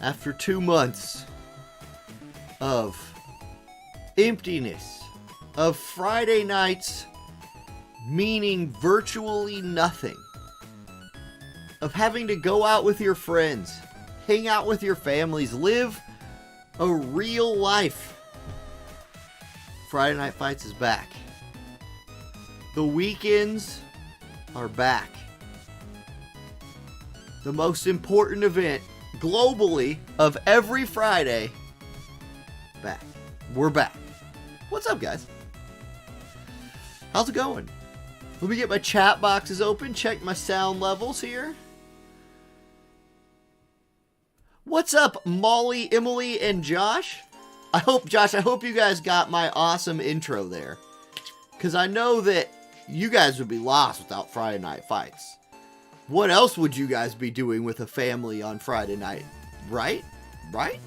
After 2 months of emptiness, of Friday nights meaning virtually nothing, of having to go out with your friends, hang out with your families, live a real life, Friday Night Fights is back. The weekends are back. The most important event globally of every Friday, back. We're back. What's up, guys? How's it going? Let me get my chat boxes open, check my sound levels here. What's up, Molly, Emily, and Josh? I hope you guys got my awesome intro there. Because I know that you guys would be lost without Friday Night Fights. What else would you guys be doing with a family on Friday night? Right? Right?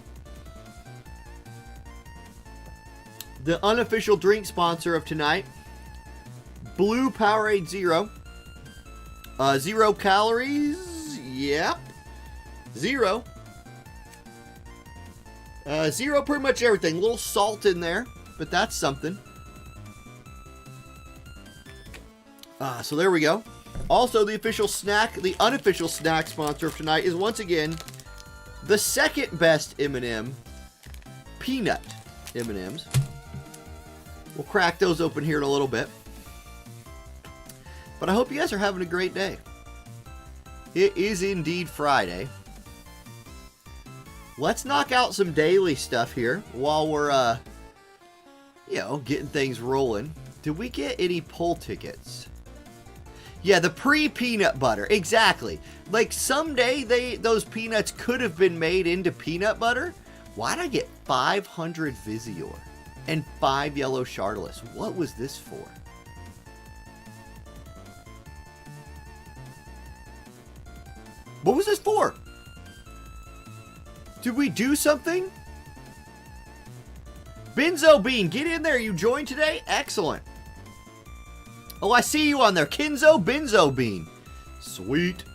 The unofficial drink sponsor of tonight, Blue Powerade Zero. 0 calories. Yep. 0. 0 pretty much everything. A little salt in there, but that's something. So there we go. Also, the unofficial snack sponsor of tonight is once again the second best M&M, peanut M&Ms. We'll crack those open here in a little bit. But I hope you guys are having a great day. It is indeed Friday. Let's knock out some daily stuff here while we're, getting things rolling. Did we get any poll tickets? Yeah, the pre-peanut butter. Exactly. Like, someday those peanuts could have been made into peanut butter. Why'd I get 500 Visior and 5 yellow Shardless? What was this for? What was this for? Did we do something? Benzo Bean, get in there. You joined today? Excellent. Oh, I see you on there. Kinzo Benzo Bean. Sweet.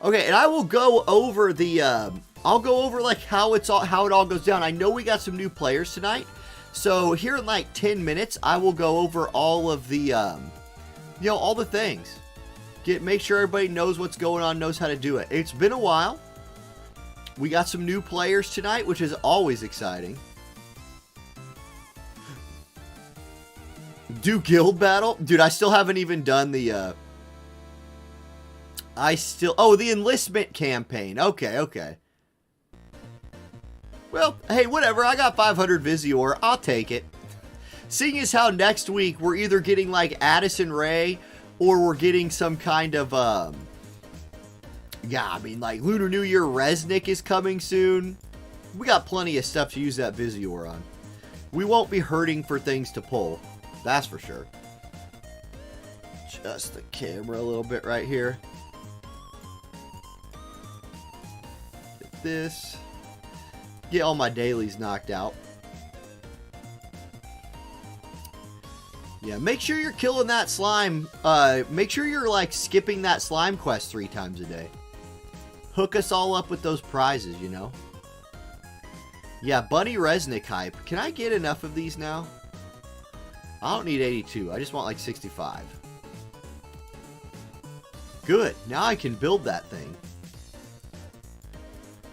Okay, and I will go over the, I'll go over like how it all goes down. I know we got some new players tonight. So here in like 10 minutes, I will go over all of the, all the things. Make sure everybody knows what's going on, knows how to do it. It's been a while. We got some new players tonight, which is always exciting. Do guild battle? Dude, I still haven't even done the, the enlistment campaign. Okay. Well, hey, whatever. I got 500 Visior. I'll take it. Seeing as how next week we're either getting like Addison Rae or we're getting some kind of, like Lunar New Year Resnick is coming soon. We got plenty of stuff to use that Visior on. We won't be hurting for things to pull. That's for sure. Adjust the camera a little bit right here. Get this. Get all my dailies knocked out. Yeah, make sure you're killing that slime. Make sure you're like skipping that slime quest 3 times a day. Hook us all up with those prizes, you know. Yeah, Bunny Resnick hype. Can I get enough of these now? I don't need 82. I just want like 65. Good. Now I can build that thing.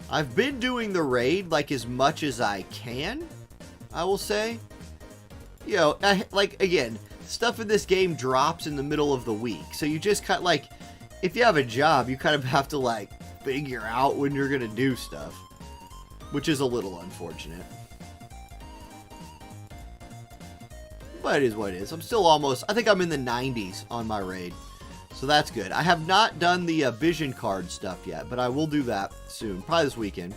I've been doing the raid like as much as I can, I will say. You know, like, again, stuff in this game drops in the middle of the week. So you just kind of, like, if you have a job, you kind of have to, like, figure out when you're going to do stuff. Which is a little unfortunate. But it is what it is. I'm still almost, I think I'm in the 90s on my raid. So that's good. I have not done the vision card stuff yet, but I will do that soon. Probably this weekend.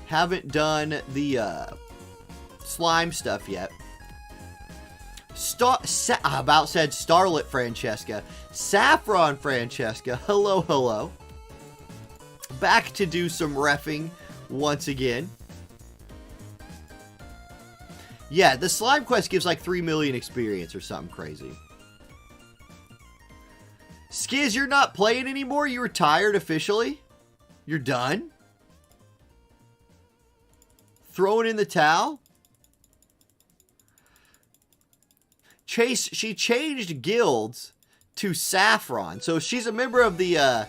Haven't done the slime stuff yet. About said Starlit Francesca. Saffron Francesca. Hello. Back to do some reffing once again. Yeah, the slime quest gives like 3 million experience or something crazy. Skiz, you're not playing anymore? You retired officially? You're done? throwing in the towel? Chase, she changed guilds to Saffron. So she's a member of the,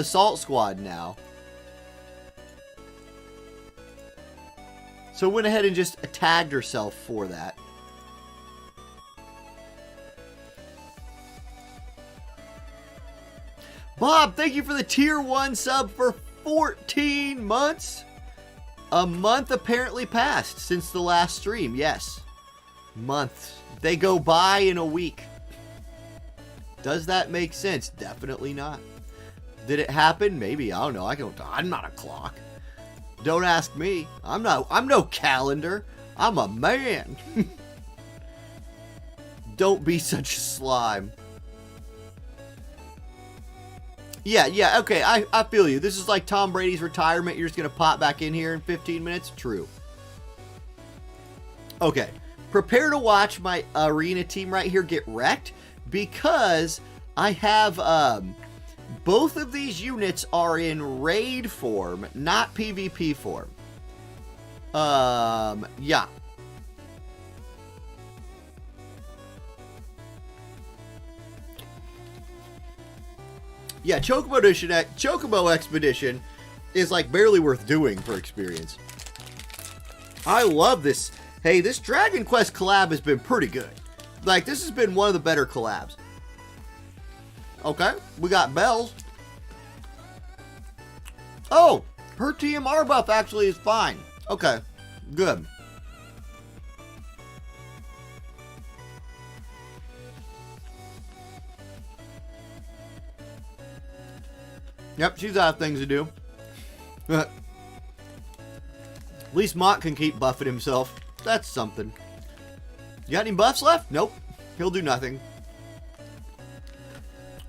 Salt Squad now. So went ahead and just tagged herself for that. Bob, thank you for the tier 1 sub for 14 months. A month apparently passed since the last stream. Yes. Months. They go by in a week. Does that make sense? Definitely not. Did it happen? Maybe. I don't know. I'm not a clock. Don't ask me. I'm no calendar. I'm a man. Don't be such a slime. Yeah, okay, I feel you. This is like Tom Brady's retirement. You're just going to pop back in here in 15 minutes? True. Okay, prepare to watch my arena team right here get wrecked because I have, both of these units are in raid form, not PvP form. Yeah. Yeah, Chocobo Expedition is like barely worth doing for experience. I love this. Hey, this Dragon Quest collab has been pretty good. Like, this has been one of the better collabs. Okay, we got bells. Oh, her TMR buff actually is fine. Okay, good. Yep, she's out of things to do. At least Mont can keep buffing himself. That's something. You got any buffs left? Nope. He'll do nothing.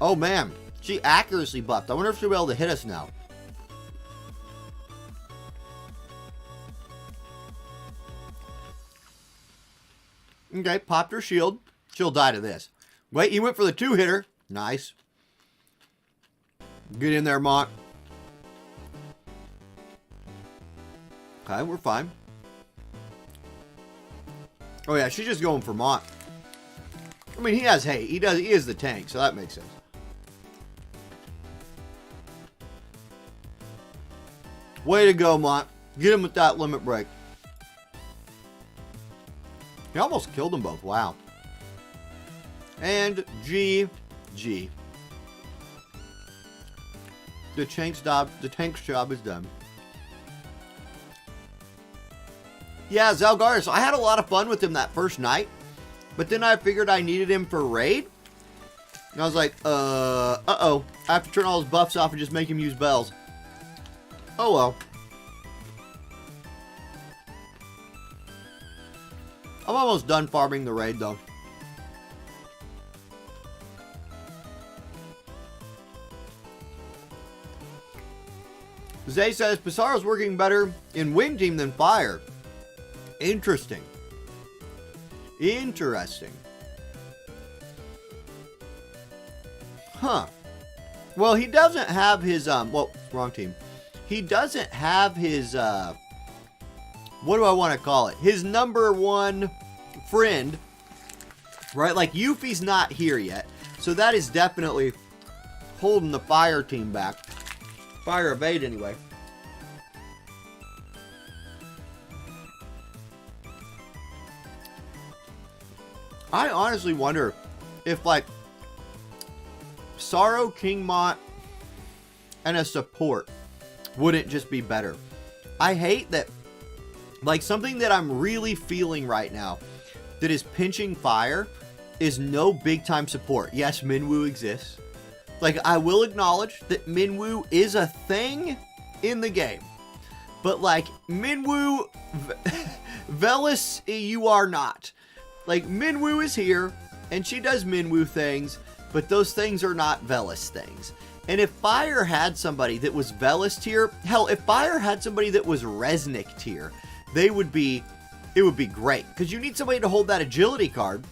Oh, man. She accuracy buffed. I wonder if she'll be able to hit us now. Okay, popped her shield. She'll die to this. Wait, he went for the 2-hitter. Nice. Get in there, Mont. Okay, we're fine. Oh, yeah, she's just going for Mont. I mean, he has hate. He is the tank, so that makes sense. Way to go, Mont. Get him with that limit break. He almost killed them both. Wow. And GG. The tank's job is done. Yeah, Zelgaris, I had a lot of fun with him that first night, but then I figured I needed him for raid. And I was like, uh-oh. I have to turn all his buffs off and just make him use bells. Oh, well. I'm almost done farming the raid, though. Zay says, Pissarro's working better in Wing Team than Fire. Interesting. Interesting. Huh. Well, he doesn't have his, well, wrong team. He doesn't have his, what do I want to call it? His number one friend, right? Like, Yuffie's not here yet. So that is definitely holding the Fire team back. Fire evade, anyway. I honestly wonder if, like, Sorrow, King Mont, and a support wouldn't just be better. I hate that, like, something that I'm really feeling right now that is pinching Fire is no big-time support. Yes, Minwoo exists. Like, I will acknowledge that Minwoo is a thing in the game. But, like, Minwoo, Velis, you are not. Like, Minwoo is here, and she does Minwoo things, but those things are not Velis things. And if Fire had somebody that was Velis tier, hell, if Fire had somebody that was Resnick tier, it would be great. Because you need somebody to hold that agility card.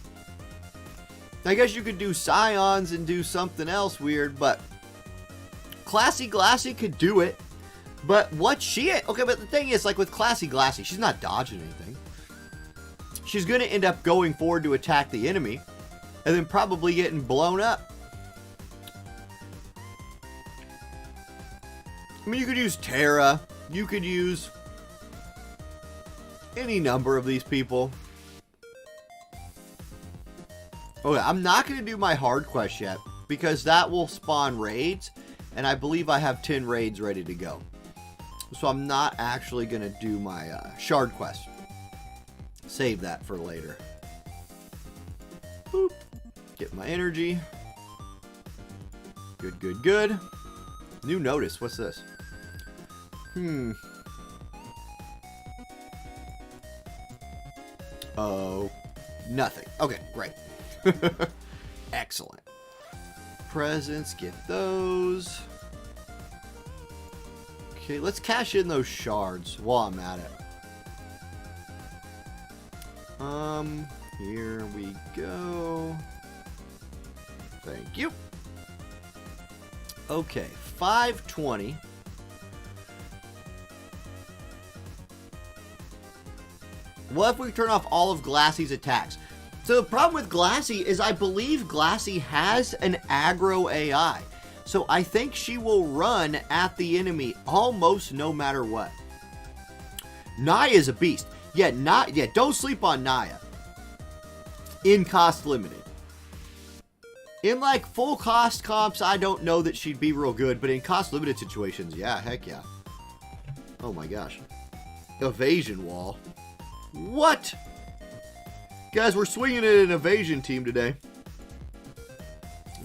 I guess you could do Scions and do something else weird, but Classy Glassy could do it. But what she... Okay, but the thing is, like with Classy Glassy, she's not dodging anything. She's going to end up going forward to attack the enemy. And then probably getting blown up. I mean, you could use Terra. You could use any number of these people. Okay, I'm not going to do my hard quest yet, because that will spawn raids, and I believe I have 10 raids ready to go. So I'm not actually going to do my shard quest. Save that for later. Boop. Get my energy. Good, good, good. New notice. What's this? Oh, nothing. Okay, great. Excellent. Presents, get those. Okay, let's cash in those shards while I'm at it. Here we go. Thank you. Okay, 520. What if we turn off all of Glassy's attacks? So the problem with Glassy is I believe Glassy has an aggro AI. So I think she will run at the enemy almost no matter what. Naya is a beast. Yeah, don't sleep on Naya. In cost limited. In like full cost comps, I don't know that she'd be real good, but in cost limited situations, yeah, heck yeah. Oh my gosh. Evasion wall. What? Guys, we're swinging at an evasion team today.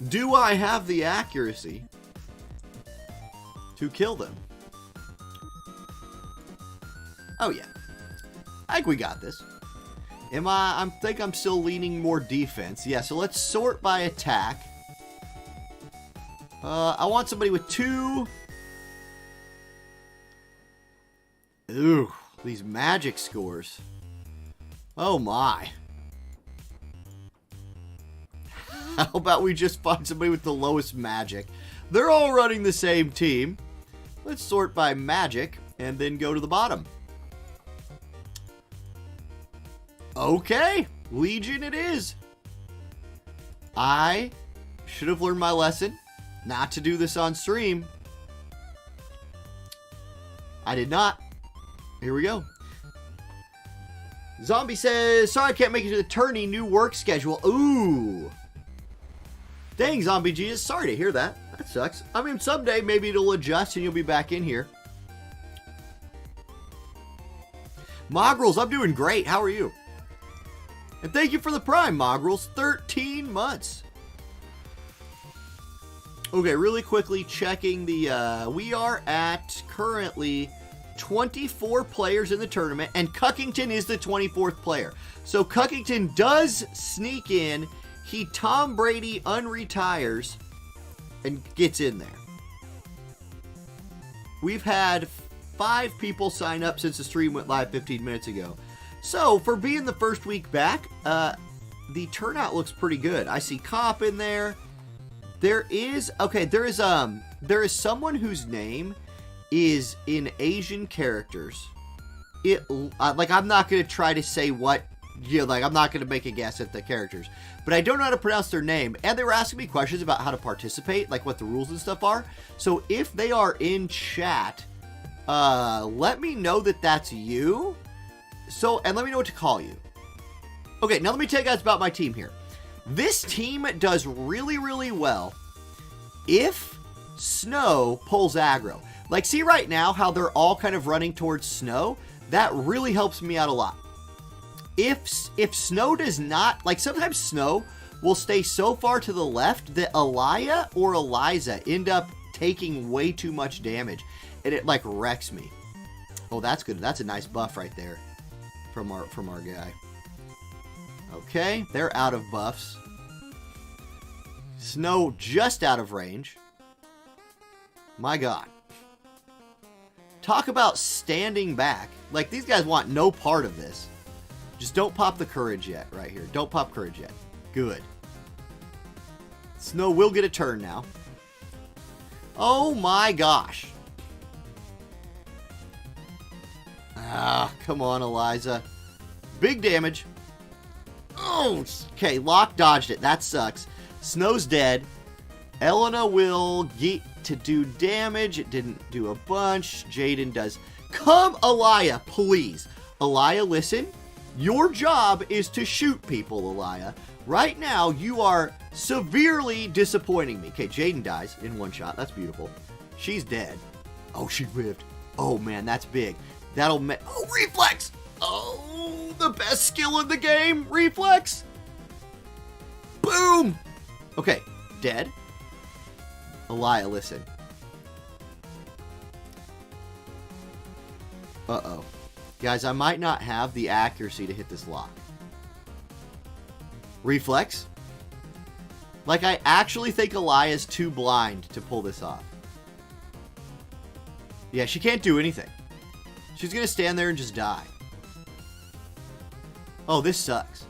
Do I have the accuracy to kill them? Oh yeah. I think we got this. I think I'm still leaning more defense. Yeah, so let's sort by attack. I want somebody with 2. Ooh, these magic scores. Oh my. How about we just find somebody with the lowest magic? They're all running the same team. Let's sort by magic and then go to the bottom. Okay, Legion it is. I should have learned my lesson not to do this on stream. I did not. Here we go. Zombie says, sorry I can't make it to the tourney, new work schedule. Ooh. Dang, Zombie Jesus, sorry to hear that. That sucks. I mean, someday maybe it'll adjust and you'll be back in here. Mogrels, I'm doing great. How are you? And thank you for the Prime, Mogrels. 13 months. Okay, really quickly checking the... we are at currently 24 players in the tournament, and Cuckington is the 24th player. So Cuckington does sneak in. He Tom Brady unretires and gets in there. We've had 5 people sign up since the stream went live 15 minutes ago. So, for being the first week back, the turnout looks pretty good. I see Cop in there. There is someone whose name is in Asian characters. I'm not going to try to say what, I'm not going to make a guess at the characters. But I don't know how to pronounce their name. And they were asking me questions about how to participate, like what the rules and stuff are. So, if they are in chat, let me know that that's you. So, and let me know what to call you. Okay, now let me tell you guys about my team here. This team does really, really well if Snow pulls aggro. Like, see right now how they're all kind of running towards Snow? That really helps me out a lot. If Snow does not, like sometimes Snow will stay so far to the left that Elia or Eliza end up taking way too much damage. And it like wrecks me. Oh, that's good. That's a nice buff right there. From our guy. Okay, they're out of buffs. Snow just out of range. My God. Talk about standing back. Like, these guys want no part of this. Just don't pop the courage yet, right here. Don't pop courage yet. Good. Snow will get a turn now. Oh my gosh. Ah, come on, Eliza. Big damage. Oh, okay, Locke dodged it. That sucks. Snow's dead. Elena will get to do damage. It didn't do a bunch. Jaden does. Come, Elia, please. Elia, listen. Your job is to shoot people, Elia. Right now, you are severely disappointing me. Okay, Jaden dies in one shot. That's beautiful. She's dead. Oh, she lived. Oh, man, that's big. That'll oh, reflex! Oh, the best skill in the game. Reflex. Boom. Okay, dead. Elia, listen. Uh-oh. Guys, I might not have the accuracy to hit this lock. Reflex. Like, I actually think Elia's too blind to pull this off. Yeah, she can't do anything. She's gonna stand there and just die. Oh, this sucks.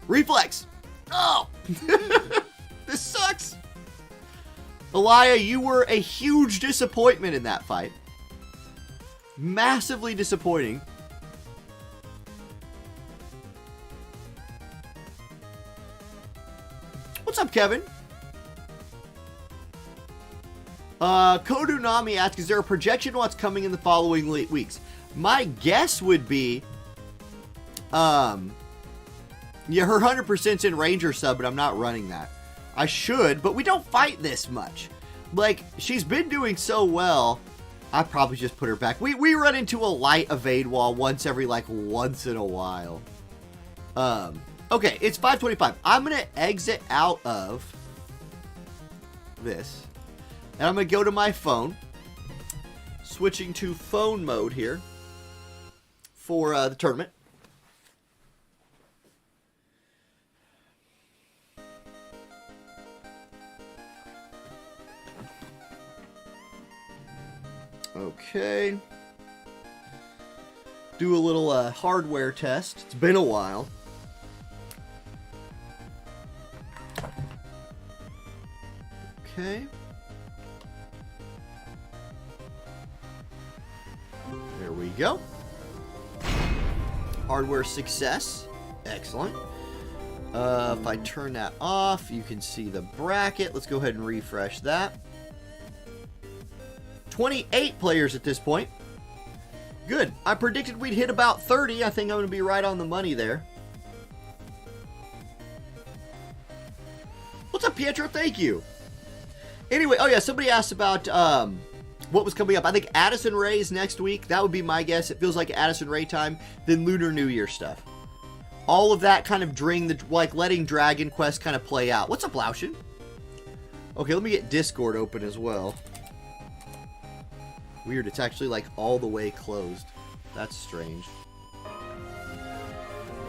Reflex! Oh! This sucks! Elia, you were a huge disappointment in that fight. Massively disappointing. What's up, Kevin? Kodunami asks, is there a projection on what's coming in the following weeks? My guess would be, yeah, her 100%'s in Ranger sub, but I'm not running that. I should, but we don't fight this much. Like, she's been doing so well, I probably just put her back. We run into a light evade wall once in a while. Okay, it's 5:25. I'm going to exit out of this. And I'm going to go to my phone. Switching to phone mode here for the tournament. Okay. Do a little hardware test. It's been a while. Okay. There we go. Hardware success. Excellent. If I turn that off, you can see the bracket. Let's go ahead and refresh that. 28 players at this point. Good. I predicted we'd hit about 30. I think I'm going to be right on the money there. What's up, Pietro? Thank you. Anyway, oh yeah, somebody asked about what was coming up. I think Addison Rae is next week. That would be my guess. It feels like Addison Rae time. Then Lunar New Year stuff. All of that kind of during the, like, letting Dragon Quest kind of play out. What's up, Laushin? Okay, let me get Discord open as well. Weird, it's actually like all the way closed. That's strange.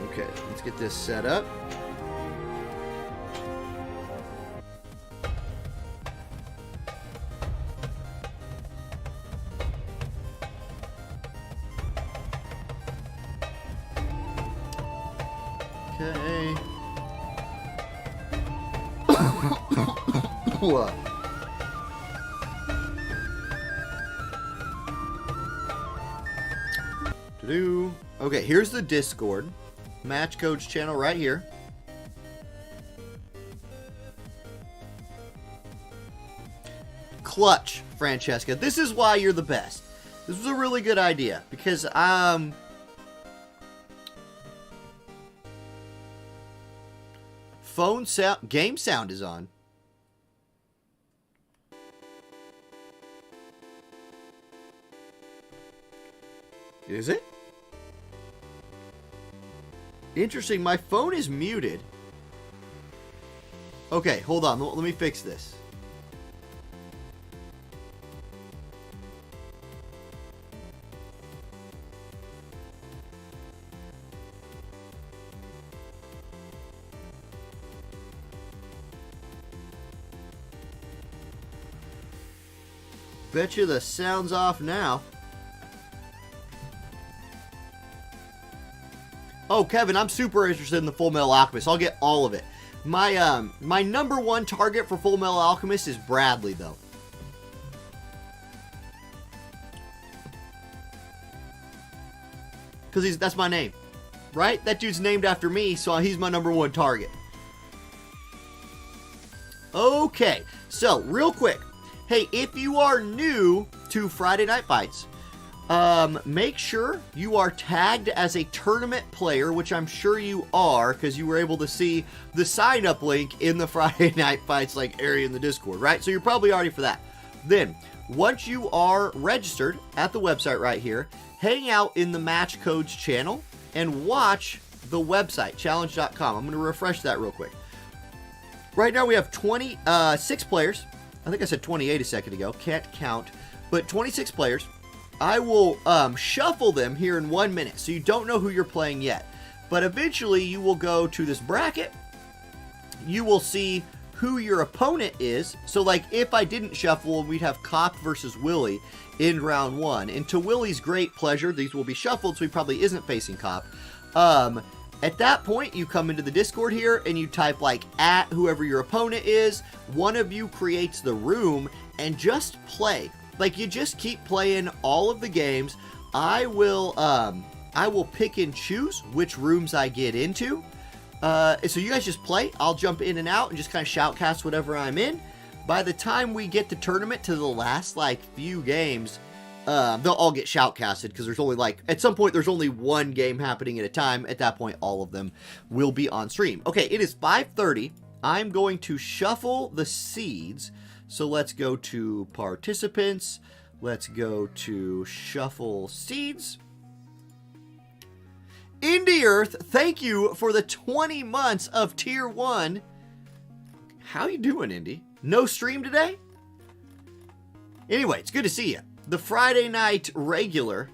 Okay, let's get this set up. Okay. What? Okay, here's the Discord. Match Coach channel right here. Clutch, Francesca. This is why you're the best. This was a really good idea because phone sound, game sound is on. Is it? Interesting, my phone is muted. Okay, hold on. Let me fix this. Bet you the sound's off now. Oh, Kevin, I'm super interested in the Full Metal Alchemist. I'll get all of it. My my number one target for Full Metal Alchemist is Bradley, though. because that's my name, right? That dude's named after me, so he's my #1 target. Okay, so real quick, hey, if you are new to Friday Night Fights, make sure you are tagged as a tournament player, which I'm sure you are, because you were able to see the sign-up link in the Friday Night Fights like area in the Discord, right? So you're probably already for that. Then, once you are registered at the website right here, hang out in the Match Codes channel and watch the website, challenge.com. I'm going to refresh that real quick. Right now we have 26 players. I think I said 28 a second ago. Can't count. But 26 players. I will shuffle them here in 1 minute, so you don't know who you're playing yet. But eventually you will go to this bracket. You will see who your opponent is. So like if I didn't shuffle, we'd have Cop versus Willie in round 1. And to Willie's great pleasure, these will be shuffled, so he probably isn't facing Cop. At that point, you come into the Discord here and you type like at whoever your opponent is. One of you creates the room and just play. Like you just keep playing all of the games. I will pick and choose which rooms I get into. So you guys just play. I'll jump in and out and just kind of shoutcast whatever I'm in. By the time we get the tournament to the last like few games, they'll all get shoutcasted because there's only like, at some point there's only one game happening at a time. At that point, all of them will be on stream. Okay, it is 5:30. I'm going to shuffle the seeds. So let's go to participants. Let's go to shuffle seeds. Indie Earth, thank you for the 20 months of tier 1. How you doing, Indy? No stream today? Anyway, it's good to see you. The Friday night regular.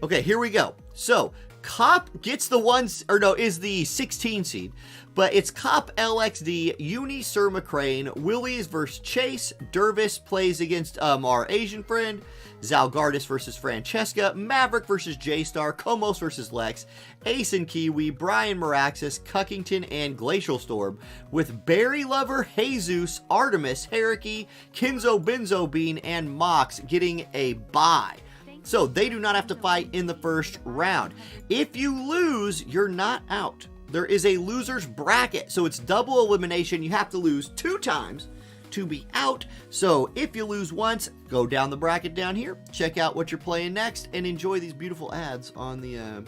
Okay, here we go. So, Cop gets the ones, or no, is the 16 seed. But it's Cop LXD, Uni Sir McCrayne, Willie's versus Chase, Dervis plays against our Asian friend, Zalgardis versus Francesca, Maverick versus J-Star, Komos versus Lex, Ace and Kiwi, Brian Maraxis, Cuckington, and Glacial Storm, with Berry Lover, Jesus, Artemis, Heriki, Kinzo Benzo Bean, and Mox getting a bye. So they do not have to fight in the first round. If you lose, you're not out. There is a loser's bracket, so it's double elimination. You have to lose 2 times to be out. So if you lose once, go down the bracket down here, check out what you're playing next, and enjoy these beautiful ads on the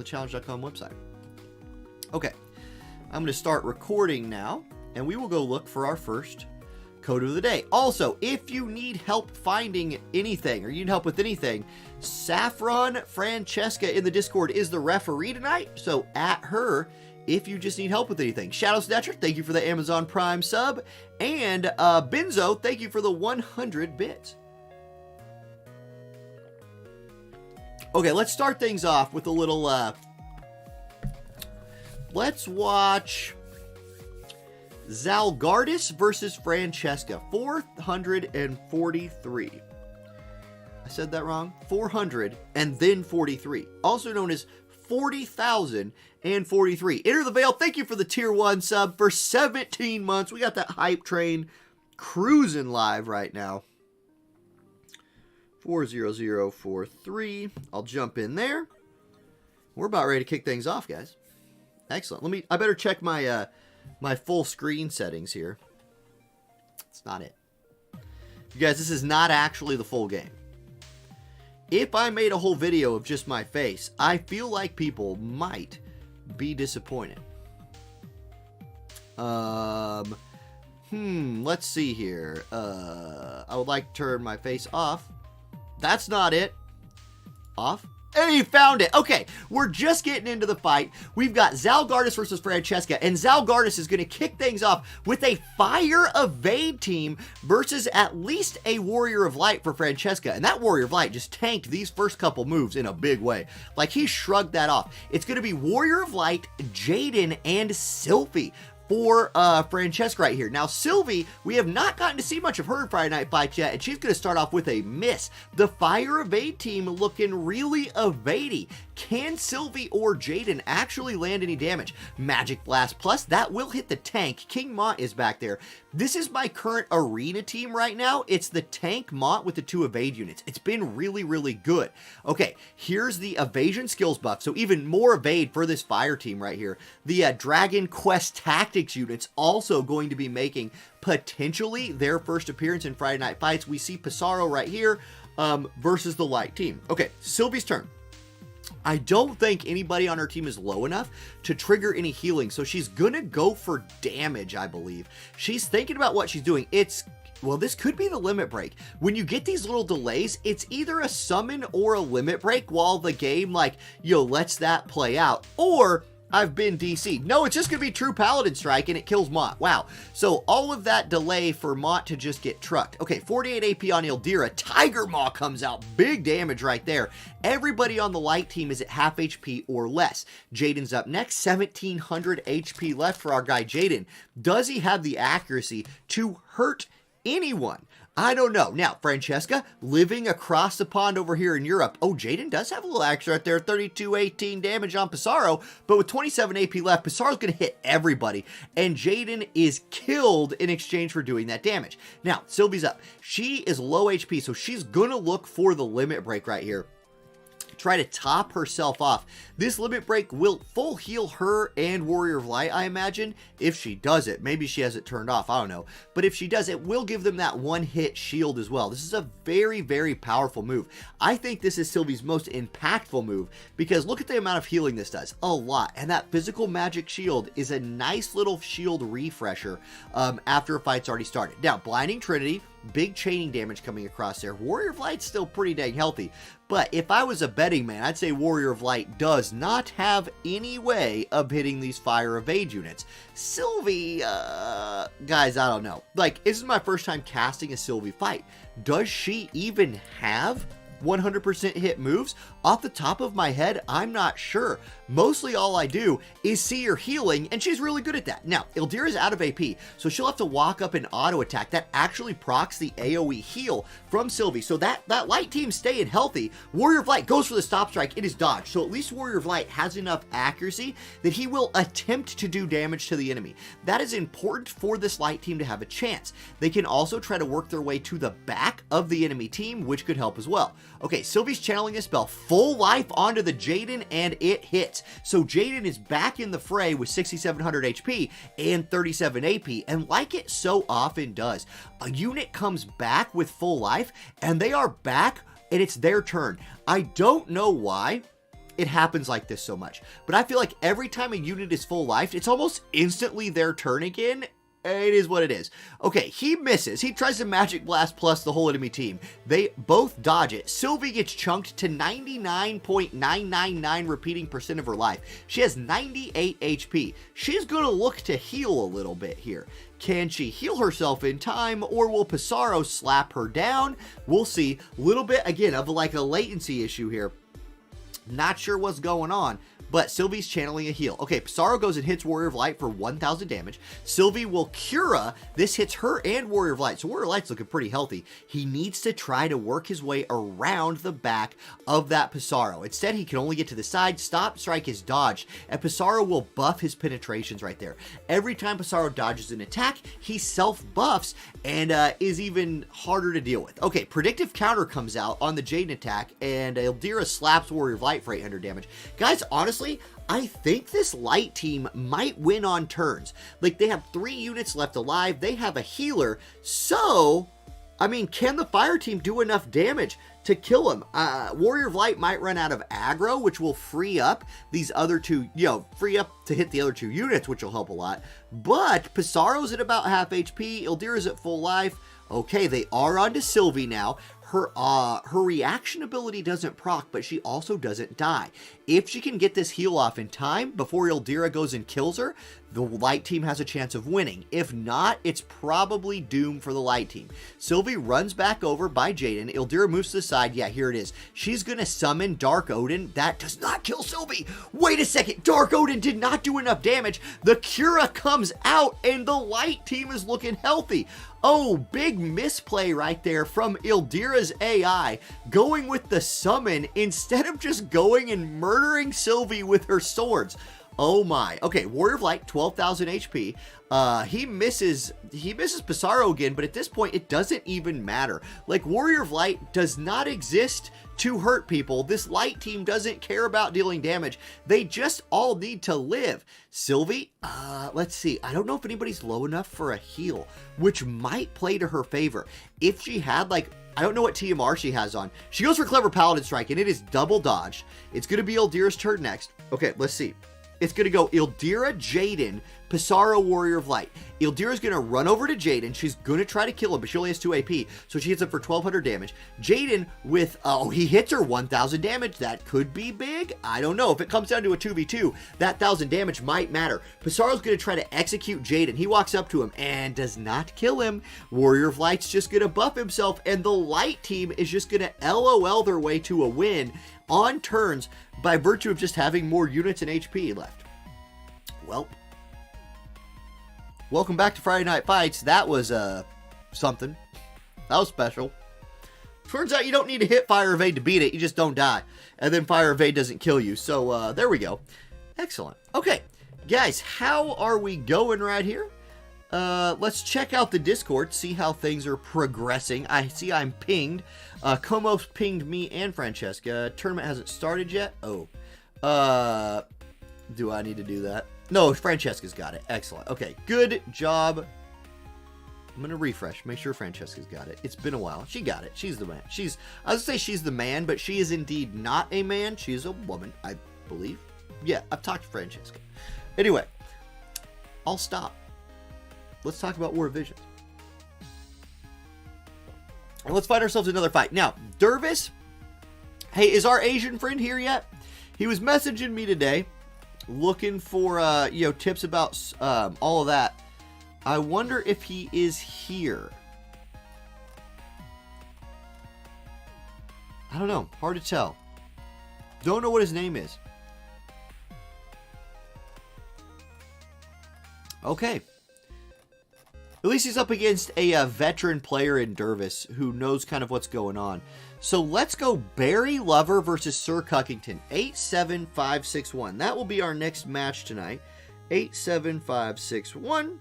challenge.com website. Okay, I'm going to start recording now, and we will go look for our first code of the day. Also, if you need help finding anything, or you need help with anything, Saffron Francesca in the Discord is the referee tonight, so at her if you just need help with anything. Shadow Snatcher, thank you for the Amazon Prime sub, and Benzo, thank you for the 100 bits. Okay, let's start things off with a little, let's watch Zalgardis versus Francesca, 443. I said that wrong. 400 and then 43. Also known as 40,043. Enter the Veil, thank you for the tier 1 sub for 17 months. We got that hype train cruising live right now. 40043. I'll jump in there. We're about ready to kick things off, guys. Excellent. I better check my my full screen settings here. It's not it. You guys, this is not actually the full game. If I made a whole video of just my face, I feel like people might be disappointed. Let's see here. I would like to turn my face off. That's not it. Off. Hey, found it. Okay, we're just getting into the fight. We've got Zalgardis versus Francesca, and Zalgardis is going to kick things off with a Fire Evade team versus at least a Warrior of Light for Francesca, and that Warrior of Light just tanked these first couple moves in a big way. Like, he shrugged that off. It's going to be Warrior of Light, Jaden, and Sylphie for Francesca right here. Now, Sylvie, we have not gotten to see much of her in Friday Night Fights yet, and she's going to start off with a miss. The Fire Evade team looking really evadey. can Sylvie or Jaden actually land any damage? Magic Blast Plus, that will hit the tank. King Mont is back there. This is my current arena team right now. It's the tank Mont with the 2 evade units. It's been really, really good. Okay, here's the evasion skills buff. So even more evade for this fire team right here. The Dragon Quest Tactics units also going to be making potentially their first appearance in Friday Night Fights. We see Pissarro right here versus the light team. Okay, Sylvie's turn. I don't think anybody on her team is low enough to trigger any healing, so she's gonna go for damage, I believe. She's thinking about what she's doing. Well, this could be the limit break. When you get these little delays, it's either a summon or a limit break while the game, like, lets that play out. Or I've been DC'd. No, it's just going to be True Paladin Strike and it kills Mont. Wow. So all of that delay for Mont to just get trucked. Okay, 48 AP on Ildira. Tiger Maw comes out. Big damage right there. Everybody on the light team is at half HP or less. Jaden's up next. 1700 HP left for our guy Jaden. Does he have the accuracy to hurt anyone? I don't know. Now, Francesca, living across the pond over here in Europe. Oh, Jaden does have a little extra right there. 32-18 damage on Pissarro. But with 27 AP left, Pissarro's going to hit everybody. And Jaden is killed in exchange for doing that damage. Now, Sylvie's up. She is low HP, so she's going to look for the limit break right here. Try to top herself off. This limit break will full heal her and Warrior of Light, I imagine, if she does it. Maybe she has it turned off, I don't know. But if she does, it will give them that one-hit shield as well. This is a very, very powerful move. I think this is Sylvie's most impactful move because look at the amount of healing this does. A lot. And that physical magic shield is a nice little shield refresher after a fight's already started. Now, Blinding Trinity, big chaining damage coming across there. Warrior of Light's still pretty dang healthy. But if I was a betting man, I'd say Warrior of Light does not have any way of hitting these fire evade units. Sylvie, guys, I don't know. Like, this is my first time casting a Sylvie fight. Does she even have 100% hit moves? Off the top of my head, I'm not sure. Mostly all I do is see her healing, and she's really good at that. Now, Ildira's out of AP, so she'll have to walk up and auto attack. That actually procs the AoE heal from Sylvie, so that light team's staying healthy. Warrior of Light goes for the stop strike. It is dodged, so at least Warrior of Light has enough accuracy that he will attempt to do damage to the enemy. That is important for this light team to have a chance. They can also try to work their way to the back of the enemy team, which could help as well. Okay, Sylvie's channeling a spell. Full life onto the Jaden, and it hits. So Jaden is back in the fray with 6,700 HP and 37 AP, and like it so often does, a unit comes back with full life, and they are back, and it's their turn. I don't know why it happens like this so much, but I feel like every time a unit is full life, it's almost instantly their turn again. It is what it is. Okay, he misses. He tries to Magic Blast plus the whole enemy team. They both dodge it. Sylvie gets chunked to 99.999 repeating percent of her life. She has 98 HP. She's going to look to heal a little bit here. Can she heal herself in time, or will Pissarro slap her down? We'll see. A little bit, again, of like a latency issue here. Not sure what's going on, but Sylvie's channeling a heal. Okay, Pissarro goes and hits Warrior of Light for 1,000 damage. Sylvie will Cura. This hits her and Warrior of Light, so Warrior of Light's looking pretty healthy. He needs to try to work his way around the back of that Pissarro. Instead, he can only get to the side. Stop strike is dodged, and Pissarro will buff his penetrations right there. Every time Pissarro dodges an attack, he self-buffs and is even harder to deal with. Okay, Predictive Counter comes out on the Jaden attack, and Ildira slaps Warrior of Light for 800 damage. Guys, honestly, I think this light team might win on turns. Like, they have 3 units left alive. They have a healer. So, I mean, can the fire team do enough damage to kill him? Warrior of Light might run out of aggro, which will free up these other 2, free up to hit the other 2 units, which will help a lot. But Pissarro's at about half HP. Ildira's at full life. Okay, they are on to Sylvie now. Her reaction ability doesn't proc, but she also doesn't die. If she can get this heal off in time before Ildira goes and kills her, the light team has a chance of winning. If not, it's probably doomed for the light team. Sylvie runs back over by Jaden. Ildira moves to the side. Yeah, here it is. She's going to summon Dark Odin. That does not kill Sylvie. Wait a second. Dark Odin did not do enough damage. The Cura comes out, and the light team is looking healthy. Oh, big misplay right there from Ildira's AI, going with the summon instead of just going and murdering Sylvie with her swords. Oh my. Okay, Warrior of Light, 12,000 HP. He misses Pissarro again, but at this point, it doesn't even matter. Like, Warrior of Light does not exist to hurt people. This light team doesn't care about dealing damage. They just all need to live. Sylvie, let's see. I don't know if anybody's low enough for a heal, which might play to her favor. If she had, like, I don't know what TMR she has on. She goes for Clever Paladin Strike, and it is double dodged. It's going to be Ildira's turn next. Okay, let's see. It's going to go Ildira, Jaden, Pissarro, Warrior of Light. Ildira's going to run over to Jaden. She's going to try to kill him, but she only has 2 AP, so she hits him for 1,200 damage. Jaden with, he hits her 1,000 damage. That could be big. I don't know. If it comes down to a 2v2, that 1,000 damage might matter. Pissarro's going to try to execute Jaden. He walks up to him and does not kill him. Warrior of Light's just going to buff himself, and the light team is just going to LOL their way to a win on turns by virtue of just having more units and HP left. Well, welcome back to Friday Night Fights. That was something. That was special. Turns out you don't need to hit Fire Evade to beat it. You just don't die. And then Fire Evade doesn't kill you. So there we go. Excellent. Okay, guys, how are we going right here? Let's check out the Discord, see how things are progressing. I see I'm pinged. Komos pinged me and Francesca. Tournament hasn't started yet. Oh. Do I need to do that? No, Francesca's got it. Excellent. Okay, good job. I'm going to refresh. Make sure Francesca's got it. It's been a while. She got it. She's the man. I was going to say she's the man, but she is indeed not a man. She is a woman, I believe. Yeah, I've talked to Francesca. Anyway, I'll stop. Let's talk about War of Visions. And let's find ourselves another fight. Now, Dervis, hey, is our Asian friend here yet? He was messaging me today, looking for, tips about all of that. I wonder if he is here. I don't know. Hard to tell. Don't know what his name is. Okay. At least he's up against a veteran player in Dervis who knows kind of what's going on. So let's go Barry Lover versus Sir Cuckington. 8-7-5-6-1. That will be our next match tonight. 8-7-5-6-1.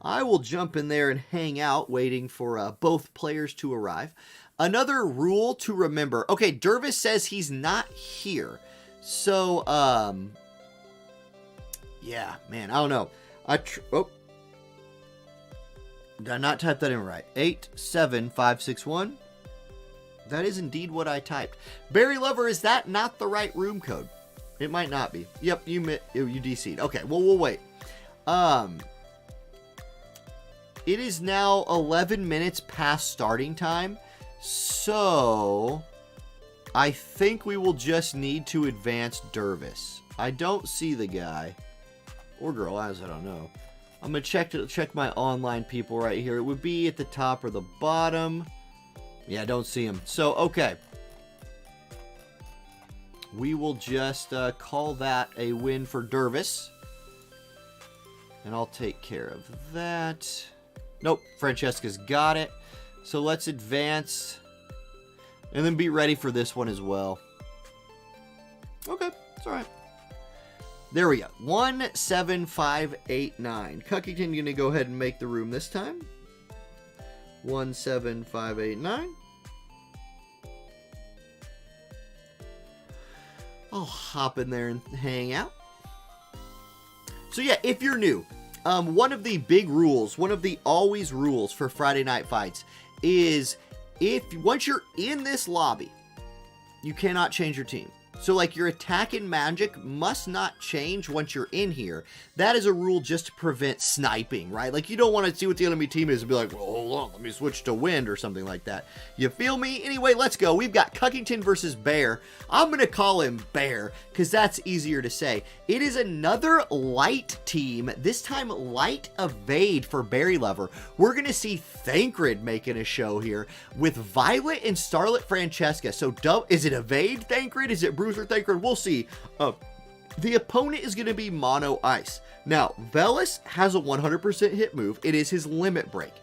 I will jump in there and hang out waiting for both players to arrive. Another rule to remember. Okay, Dervis says he's not here. So, yeah, man, I don't know. Did I not type that in right? 8-7-5-6-1. That is indeed what I typed. Barry Lover, is that not the right room code? It might not be. Yep, you DC'd. Okay, well, we'll wait. It is now 11 minutes past starting time. So, I think we will just need to advance Dervis. I don't see the guy. Or girl, as I don't know. I'm going to check my online people right here. It would be at the top or the bottom. Yeah, I don't see him. So, okay. We will just call that a win for Dervis. And I'll take care of that. Nope, Francesca's got it. So let's advance. And then be ready for this one as well. Okay, it's alright. There we go. 17589. Cuckington going to go ahead and make the room this time. 17589. I'll hop in there and hang out. So yeah, if you're new, one of the big rules, one of the always rules for Friday Night Fights is once you're in this lobby, you cannot change your team. So, like, your attack and magic must not change once you're in here. That is a rule just to prevent sniping, right? Like, you don't want to see what the enemy team is and be like, well, hold on, let me switch to wind or something like that. You feel me? Anyway, let's go. We've got Cuckington versus Bear. I'm going to call him Bear because that's easier to say. It is another light team, this time light evade for Berry Lover. We're going to see Thancred making a show here with Violet and Starlet Francesca. So, is it evade Thancred? Is it Bruiser Thancred? We'll see. The opponent is going to be Mono Ice. Now, Velis has a 100% hit move. It is his limit break.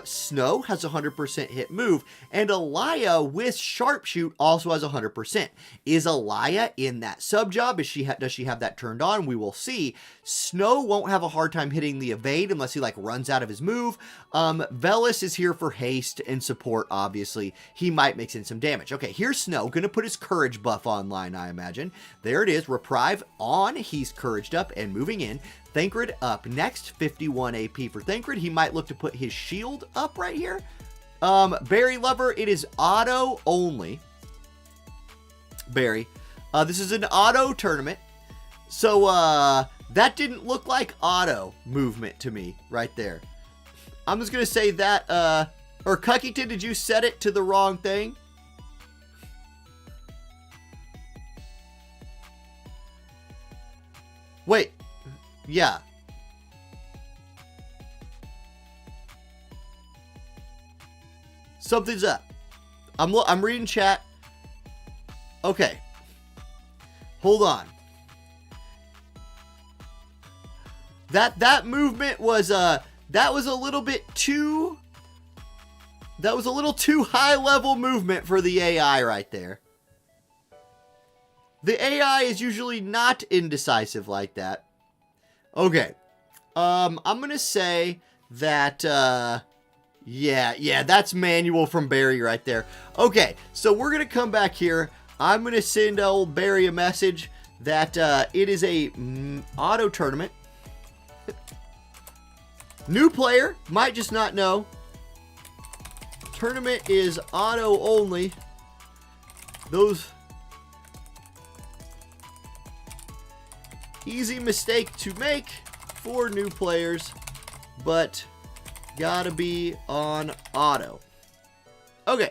Snow has a 100% hit move, and Alaya with Sharpshoot also has 100%. Is Alaya in that sub job? Does she have that turned on? We will see. Snow won't have a hard time hitting the evade unless he like runs out of his move. Velis is here for haste and support, obviously. He might mix in some damage. Okay, here's Snow, gonna put his courage buff online, I imagine. There it is, Reprieve on, he's couraged up and moving in. Thancred up next, 51 AP for Thancred. He might look to put his shield up right here. Berry Lover, it is auto only. Berry. This is an auto tournament. So, that didn't look like auto movement to me right there. I'm just going to say that, or Cuckington, did you set it to the wrong thing? Wait. Yeah. Something's up. I'm reading chat. Okay. Hold on. That movement was that was a little bit too high level movement for the AI right there. The AI is usually not indecisive like that. Okay, I'm gonna say that, yeah, that's manual from Barry right there. Okay, so we're gonna come back here. I'm gonna send old Barry a message that, it is a auto tournament. New player, might just not know. Tournament is auto only. Those... easy mistake to make for new players, but gotta be on auto. Okay,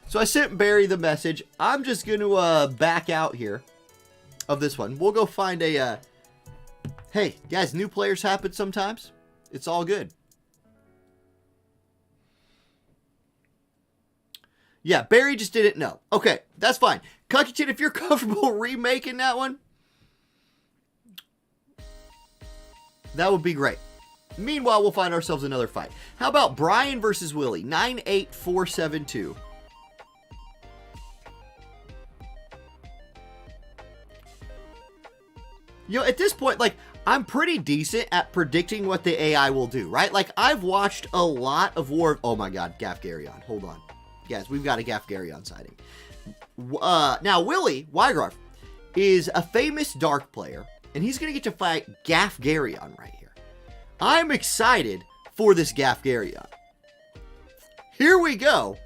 so I sent Barry the message. I'm just going to back out here of this one. We'll go find a, hey, guys, new players happen sometimes. It's all good. Yeah, Barry just didn't know. Okay, that's fine. Cuckington, if you're comfortable remaking that one, that would be great. Meanwhile, we'll find ourselves another fight. How about Brian versus Willie? 98472. You know, at this point, like, I'm pretty decent at predicting what the AI will do, right? Like, I've watched a lot of War... Oh my god, Gafgarion. Hold on. Guys, we've got a Gafgarion sighting. Now, Willie Wygarth is a famous Dark player, and he's going to get to fight Gafgarion right here. I'm excited for this Gafgarion. Here we go.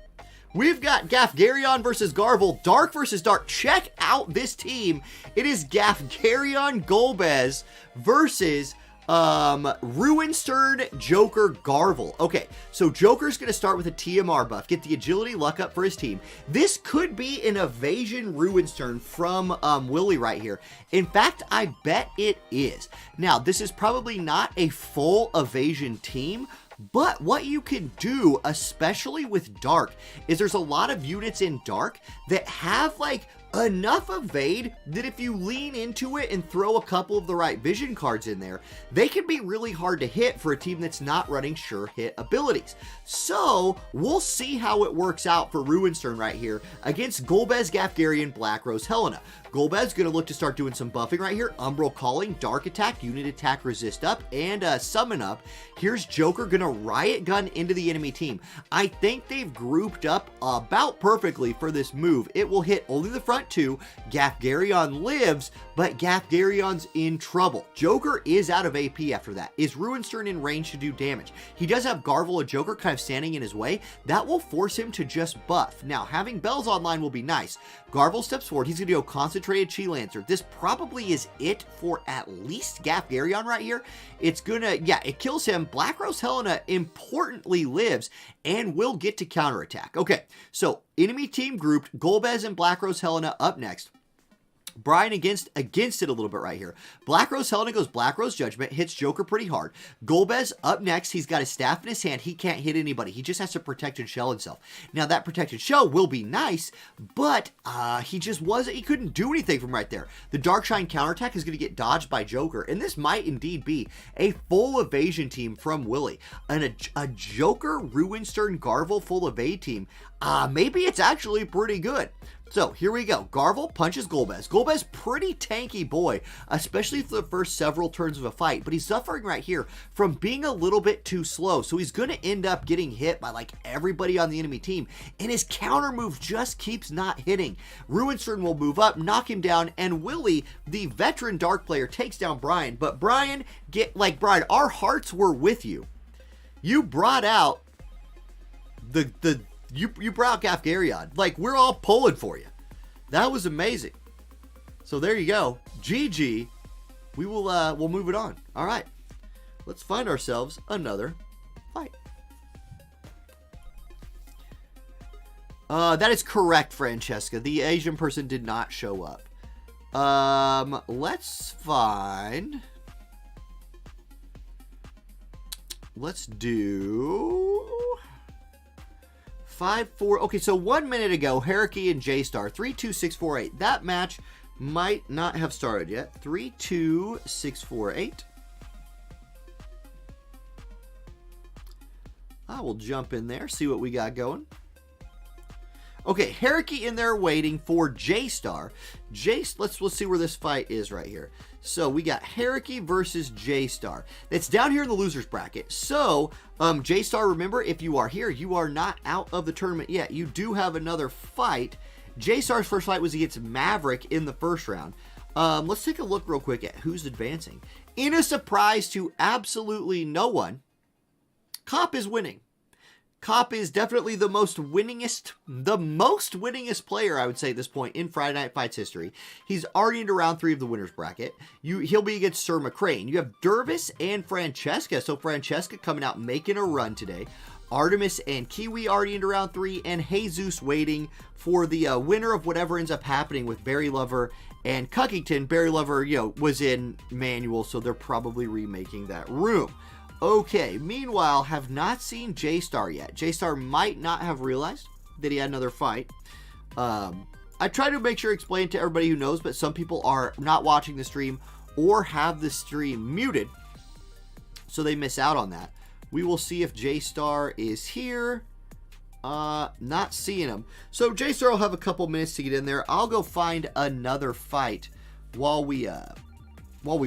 We've got Gafgarion versus Garvel, Dark versus Dark. Check out this team. It is Gafgarion Golbez versus Ruinstern Joker Garvel. Okay, so Joker's going to start with a TMR buff, get the agility luck up for his team. This could be an evasion Ruinstern from Willie right here. In fact, I bet it is. Now, this is probably not a full evasion team, but what you can do, especially with Dark, is there's a lot of units in Dark that have, like, enough evade that if you lean into it and throw a couple of the right vision cards in there, they can be really hard to hit for a team that's not running sure hit abilities. So we'll see how it works out for Ruinstern right here against Golbez, Gafgarion, Black Rose, Helena. Golbez going to look to start doing some buffing right here. Umbral Calling, Dark Attack, Unit Attack, Resist up, and Summon up. Here's Joker going to Riot Gun into the enemy team. I think they've grouped up about perfectly for this move. It will hit only the front want to. Gafgarion lives, but Gafgarion's in trouble. Joker is out of AP after that. Is Ruinstern in range to do damage? He does have Garvel, a Joker, kind of standing in his way. That will force him to just buff. Now, having Bells online will be nice. Garvel steps forward. He's going to go Concentrated Chi Lancer. This probably is it for at least Gafgarion right here. It's going to, yeah, it kills him. Black Rose Helena importantly lives and will get to counterattack. Okay, so enemy team grouped, Golbez and Black Rose Helena up next. Brian against it a little bit right here. Black Rose Helena goes Black Rose Judgment, hits Joker pretty hard. Golbez up next. He's got his staff in his hand. He can't hit anybody. He just has to protect and shell himself. Now, that protected shell will be nice, but he couldn't do anything from right there. The Darkshine counterattack is going to get dodged by Joker, and this might indeed be a full evasion team from Willie. And a Joker, Ruinstern, Garvel full evade team. Maybe it's actually pretty good. So, here we go. Garvel punches Golbez. Golbez, pretty tanky boy, especially for the first several turns of a fight, but he's suffering right here from being a little bit too slow, so he's going to end up getting hit by, like, everybody on the enemy team, and his counter move just keeps not hitting. Ruinstern will move up, knock him down, and Willie, the veteran Dark player, takes down Brian, but Brian, Brian, our hearts were with you. You brought out You brought Gafgarion. Like, we're all pulling for you. That was amazing. So there you go. GG. We will we'll move it on. All right. Let's find ourselves another fight. That is correct, Francesca. The Asian person did not show up. Let's do 5-4. Okay, so 1 minute ago, Heraki and J-Star, 3-2-6-4-8. That match might not have started yet. 3-2-6-4-8. I will jump in there, see what we got going. Okay, Heraki in there waiting for J-Star. Let's see where this fight is right here. So we got Heraki versus J-Star. It's down here in the losers bracket. So J-Star, remember, if you are here, you are not out of the tournament yet. You do have another fight. J-Star's first fight was against Maverick in the first round. Let's take a look real quick at who's advancing. In a surprise to absolutely no one, Cop is winning. Cop is definitely the most winningest player, I would say, at this point in Friday Night Fights history. He's already into round 3 of the winners bracket. He'll be against Sir McCrayne. You have Dervis and Francesca. So Francesca coming out making a run today. Artemis and Kiwi already into round 3, and Jesus waiting for the winner of whatever ends up happening with Barry Lover and Cuckington. Barry Lover, was in manual, so they're probably remaking that room. Okay, meanwhile, have not seen J-Star yet. J-Star might not have realized that he had another fight. I try to make sure to explain to everybody who knows, but some people are not watching the stream or have the stream muted, so they miss out on that. We will see if J-Star is here. Not seeing him. So J-Star will have a couple minutes to get in there. I'll go find another fight while we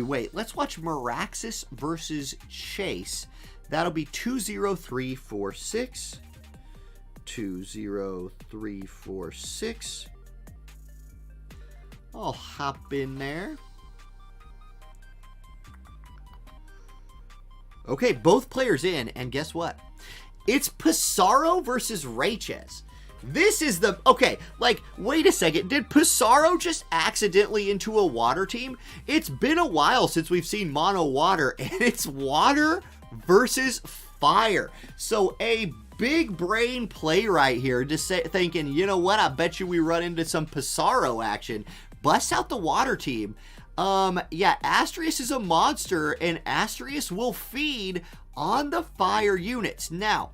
wait. Let's watch Maraxis versus Chase. That'll be 20346. 20346. I'll hop in there. Okay, both players in, and guess what? It's Pissarro versus Raychez. This is the... Okay, wait a second. Did Pissarro just accidentally into a water team? It's been a while since we've seen mono water, and it's water versus fire. So a big brain play right here, just thinking, you know what? I bet you we run into some Pissarro action. Bust out the water team. Yeah, Astrius is a monster, and Astrius will feed on the fire units. Now,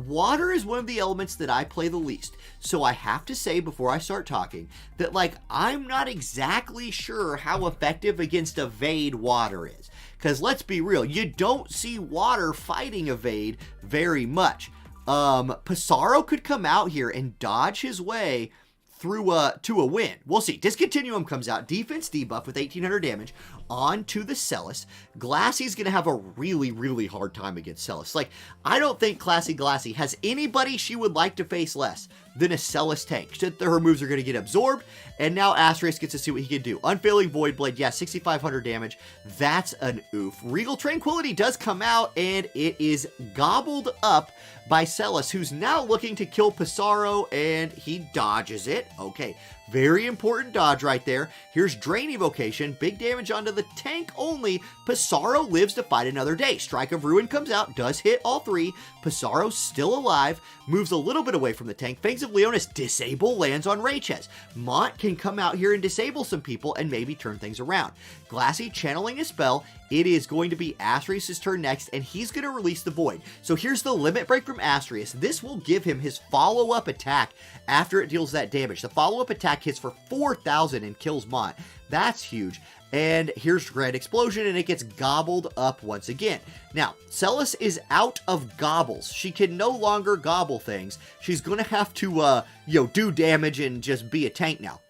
water is one of the elements that I play the least, so I have to say before I start talking that, I'm not exactly sure how effective against evade water is. Because let's be real, you don't see water fighting evade very much. Pissarro could come out here and dodge his way through to a win. We'll see. Discontinuum comes out. Defense debuff with 1800 damage. onto the Celis. Glassy's going to have a really, really hard time against Celis. Like, I don't think Classy Glassy has anybody she would like to face less than a Celis tank. Her moves are going to get absorbed, and now Asterisk gets to see what he can do. Unfailing Void Blade, yeah, 6,500 damage. That's an oof. Regal Tranquility does come out, and it is gobbled up by Celis, who's now looking to kill Pissarro, and he dodges it. Okay, very important dodge right there. Here's Drain Evocation, big damage onto the tank only. Pissarro lives to fight another day. Strike of Ruin comes out, does hit all three. Pissarro's still alive, moves a little bit away from the tank. Fangs of Leonis, disable, lands on Raychez. Mont can come out here and disable some people and maybe turn things around. Glassy channeling a spell. It is going to be Asterius' turn next, and he's going to release the Void. So here's the Limit Break from Asterius. This will give him his follow-up attack after it deals that damage. The follow-up attack hits for 4,000 and kills Mont. That's huge. And here's Grand Explosion, and it gets gobbled up once again. Now, Celis is out of gobbles. She can no longer gobble things. She's going to have to, do damage and just be a tank now.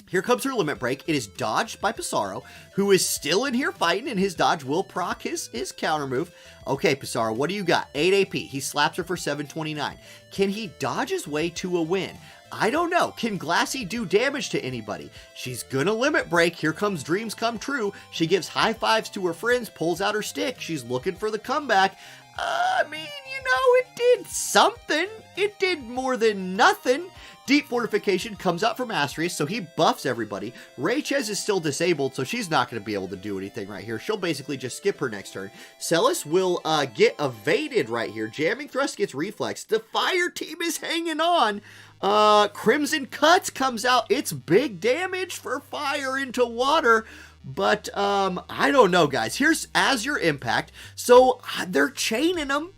Here comes her Limit Break. It is dodged by Pissarro, who is still in here fighting, and his dodge will proc his counter move. Okay, Pissarro, what do you got? 8 AP. He slaps her for 729. Can he dodge his way to a win? I don't know. Can Glassy do damage to anybody? She's gonna Limit Break. Here comes Dreams Come True. She gives high fives to her friends, pulls out her stick. She's looking for the comeback. It did something. It did more than nothing. Deep Fortification comes out from Asterius, so he buffs everybody. Raychez is still disabled, so she's not going to be able to do anything right here. She'll basically just skip her next turn. Celis will get evaded right here. Jamming Thrust gets reflex. The fire team is hanging on. Crimson Cuts comes out. It's big damage for fire into water. But, I don't know, guys. Here's Azure Impact. So, they're chaining them.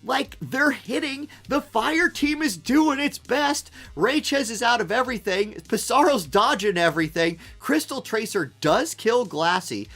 Like, they're hitting. The fire team is doing its best. Raychez is out of everything. Pissarro's dodging everything. Crystal Tracer does kill Glassy.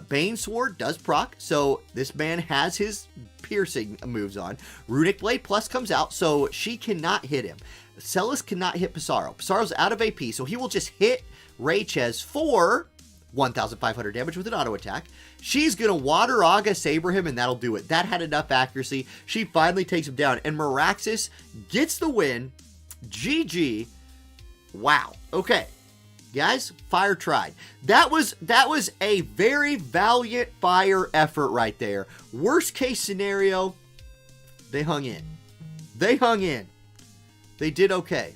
Bane Sword does proc, so this man has his piercing moves on. Runic Blade Plus comes out, so she cannot hit him. Celis cannot hit Pissarro. Pissarro's out of AP, so he will just hit Raychez for 1,500 damage with an auto attack. She's going to Water Aga Saber him, and that'll do it. That had enough accuracy. She finally takes him down, and Maraxis gets the win. GG. Wow. Okay. Guys, fire tried. That was a very valiant fire effort right there. Worst case scenario, they hung in. They hung in. They did okay.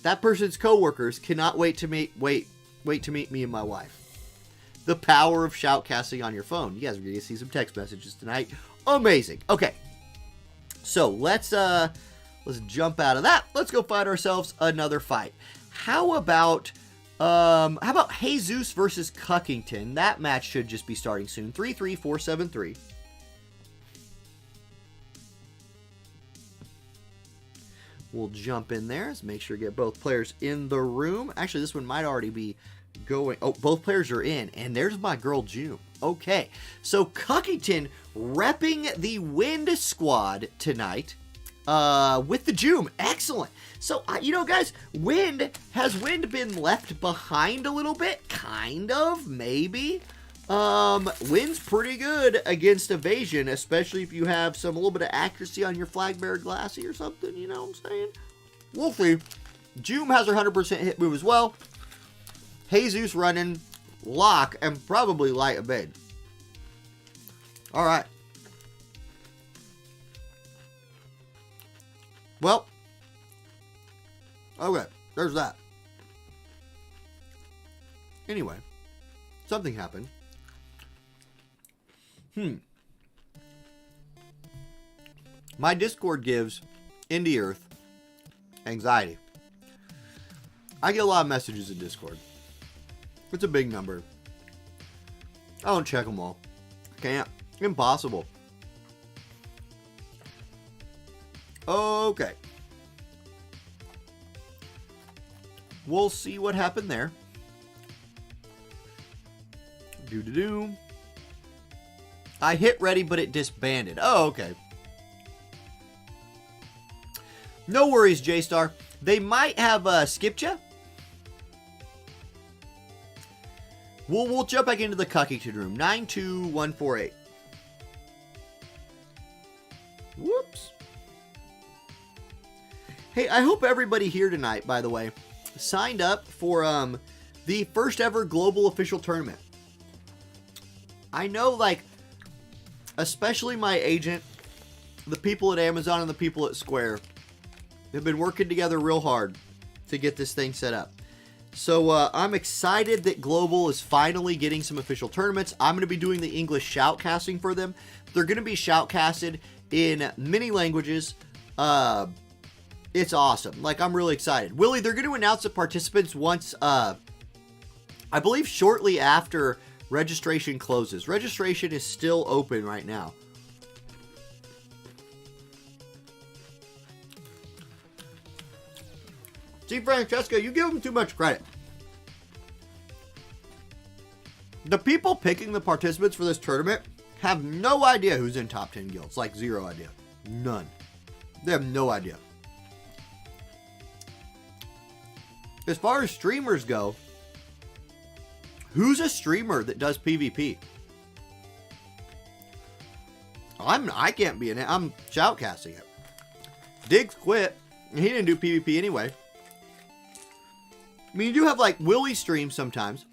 That person's coworkers cannot wait to meet me and my wife. The power of shoutcasting on your phone. You guys are going to see some text messages tonight. Amazing. Okay. So let's jump out of that. Let's go find ourselves another fight. How about Jesus versus Cuckington? That match should just be starting soon. 33473. We'll jump in there. Let's make sure to get both players in the room. Actually, this one might already be going. Oh, both players are in. And there's my girl, June. Okay. So, Cuckington repping the Wind squad tonight with the Joom. Excellent. So, guys, has Wind been left behind a little bit? Kind of, maybe. Wind's pretty good against evasion, especially if you have a little bit of accuracy on your Flag Bearer Glassy or something, you know what I'm saying? We'll see. Joom has her 100% hit move as well. Jesus running Lock and probably Light Evade. Alright. Well. Okay, there's that. Anyway. Something happened. My Discord gives Indie Earth anxiety. I get a lot of messages in Discord. It's a big number. I don't check them all. Can't. Impossible. Okay. We'll see what happened there. Do-do-do. I hit ready, but it disbanded. Oh, okay. No worries, J-Star. They might have skipped you. We'll jump back into the Cuckington room. 92148. Whoops. Hey, I hope everybody here tonight, by the way, signed up for the first ever global official tournament. I know, like, especially my agent, the people at Amazon and the people at Square have been working together real hard to get this thing set up. So I'm excited that Global is finally getting some official tournaments. I'm going to be doing the English shoutcasting for them. They're going to be shoutcasted in many languages. It's awesome. Like, I'm really excited. Willie, they're going to announce the participants once, I believe shortly after registration closes. Registration is still open right now. See, Francesca, you give them too much credit. The people picking the participants for this tournament have no idea who's in top 10 guilds. Like, zero idea. None. They have no idea. As far as streamers go, who's a streamer that does PvP? I can't be in it. I'm shoutcasting it. Diggs quit. He didn't do PvP anyway. I mean, you do have, like, Willie streams sometimes.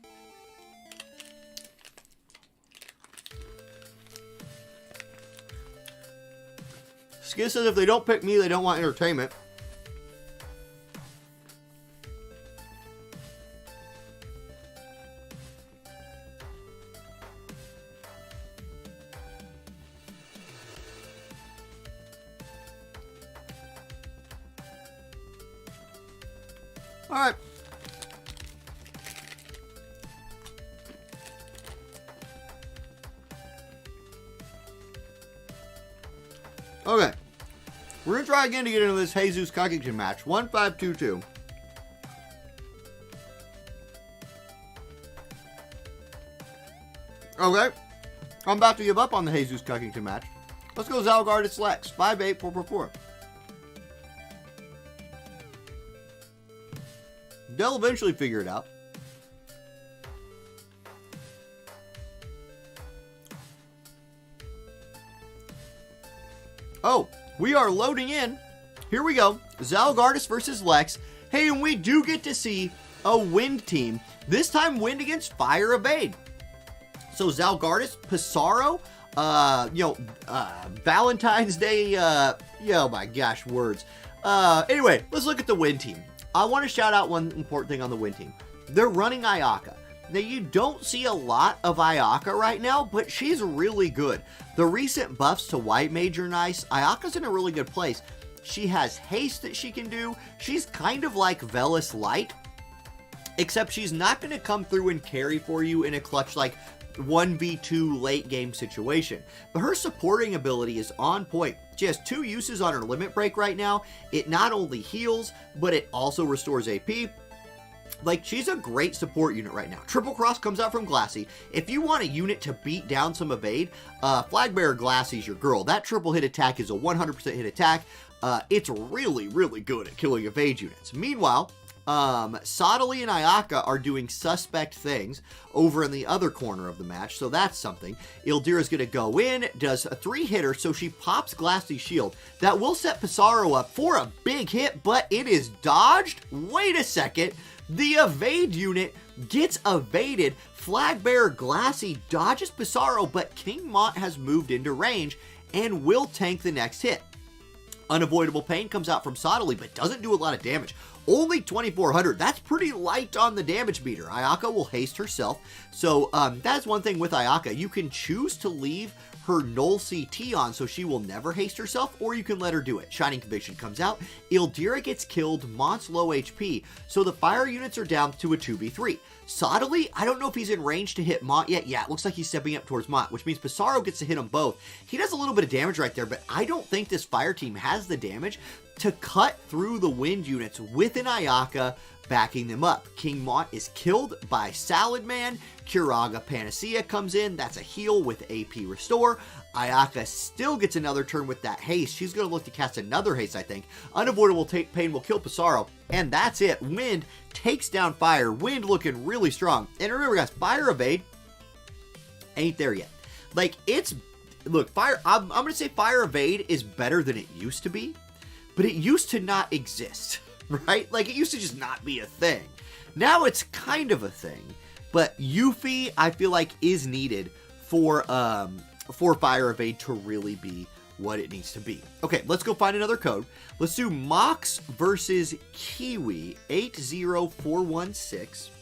Skid says if they don't pick me, they don't want entertainment. All right. Okay. We're going to try again to get into this Jesus Cuckington match. 1522. Okay. I'm about to give up on the Jesus Cuckington match. Let's go Zalgardis Lex. 58444. They'll eventually figure it out. Oh, we are loading in. Here we go. Zalgardis versus Lex. Hey, and we do get to see a wind team. This time wind against fire evade. So Zalgardis, Pissarro, Valentine's Day, oh my gosh, words. Anyway, let's look at the wind team. I want to shout out one important thing on the wind team. They're running Ayaka. Now, you don't see a lot of Ayaka right now, but she's really good. The recent buffs to White Mage are nice. Ayaka's in a really good place. She has haste that she can do. She's kind of like Velis Light, except she's not going to come through and carry for you in a clutch like 1v2 late game situation. But her supporting ability is on point. She has 2 uses on her limit break right now. It not only heals, but it also restores AP. Like, she's a great support unit right now. Triple Cross comes out from Glassy. If you want a unit to beat down some evade, Flagbearer Glassy's your girl. That triple hit attack is a 100% hit attack. It's really, really good at killing evade units. Meanwhile, Sottily and Ayaka are doing suspect things over in the other corner of the match, so that's something. Ildira's going to go in, does a 3-hitter, so she pops Glassy's shield. That will set Pissarro up for a big hit, but it is dodged. Wait a second. The evade unit gets evaded. Flagbearer Glassy dodges Pissarro, but King Mont has moved into range and will tank the next hit. Unavoidable Pain comes out from Sottily, but doesn't do a lot of damage. Only 2,400. That's pretty light on the damage meter. Ayaka will haste herself. So that's one thing with Ayaka. You can choose to leave her null CT on so she will never haste herself, or you can let her do it. Shining Conviction comes out. Ildira gets killed. Mont's low HP. So the fire units are down to a 2v3. Sottily, I don't know if he's in range to hit Mont yet. Yeah, it looks like he's stepping up towards Mont, which means Pissarro gets to hit them both. He does a little bit of damage right there, but I don't think this fire team has the damage. to cut through the wind units with an Ayaka backing them up. King Mont is killed by Salad Man. Kiraga Panacea comes in. That's a heal with AP Restore. Ayaka still gets another turn with that haste. She's going to look to cast another haste, I think. Unavoidable pain will kill Pissarro. And that's it. Wind takes down Fire. Wind looking really strong. And remember, guys, Fire Evade ain't there yet. Like, it's... Look, Fire... I'm going to say Fire Evade is better than it used to be. But it used to not exist. Right? Like, it used to just not be a thing. Now it's kind of a thing. But Yuffie, I feel like, is needed for Fire Evade to really be what it needs to be. Okay, let's go find another code. Let's do Mox versus Kiwi, 80416.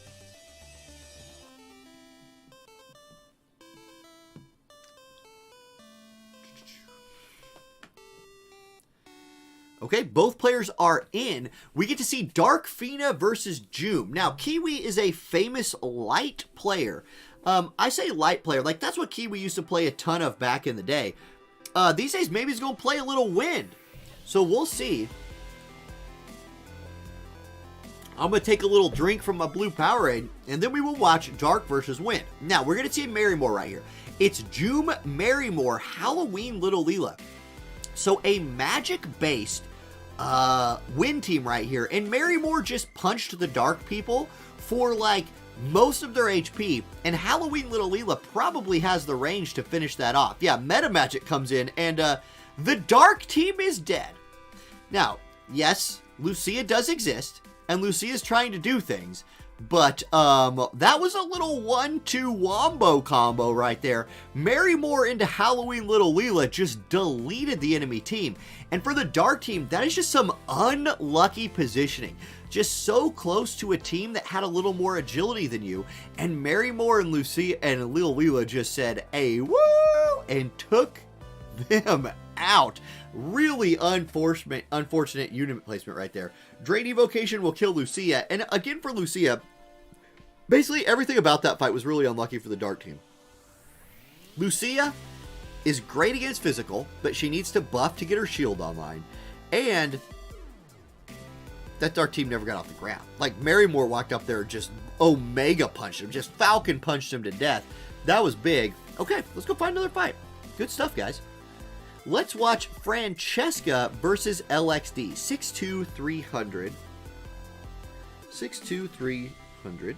Okay, both players are in. We get to see Dark Fina versus Joom. Now, Kiwi is a famous light player. I say light player, like that's what Kiwi used to play a ton of back in the day. These days, maybe he's going to play a little wind. So we'll see. I'm going to take a little drink from my blue Powerade, and then we will watch Dark versus Wind. Now, we're going to see Marymore right here. It's Joom Marymore Halloween Little Leela. So a magic-based wind team right here. And Marymore just punched the Dark people for like most of their HP. And Halloween Little Leela probably has the range to finish that off. Yeah, Meta Magic comes in and the Dark team is dead. Now, yes, Lucia does exist. And Lucia's trying to do things. But that was a little 1-2 wombo combo right there. Marymore into Halloween Little Leela just deleted the enemy team. And for the Dark team, that is just some unlucky positioning. Just so close to a team that had a little more agility than you. And Marymore and Lucia and Little Leela just said, "Hey, woo!" and took them out. Really unfortunate unit placement right there. Drain Evocation will kill Lucia. And again for Lucia, basically everything about that fight was really unlucky for the Dark team. Lucia is great against physical, but she needs to buff to get her shield online. And that Dark team never got off the ground. Like, Marymore walked up there and just Omega punched him. Just Falcon punched him to death. That was big. Okay, let's go find another fight. Good stuff, guys. Let's watch Francesca versus LXD. 62300. 62300.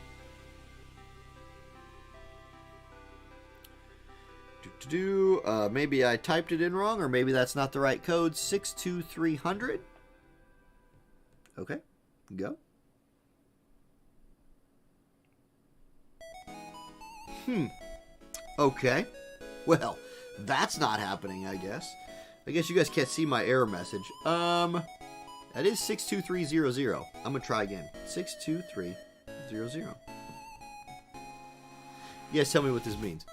Maybe I typed it in wrong, or maybe that's not the right code. 62300. Okay, go. Okay. Well, that's not happening, I guess. I guess you guys can't see my error message. That is 62300. I'm gonna try again. 62300. You guys tell me what this means.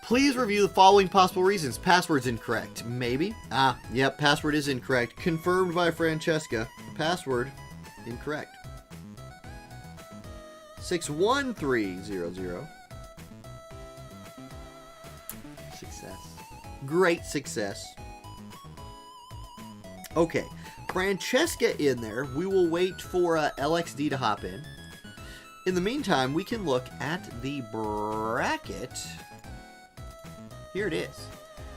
Please review the following possible reasons. Password's incorrect. Maybe. Yep, password is incorrect. Confirmed by Francesca. Password incorrect. 61300. Success. Great success. Okay, Francesca in there. We will wait for LXD to hop in. In the meantime, we can look at the bracket. Here it is.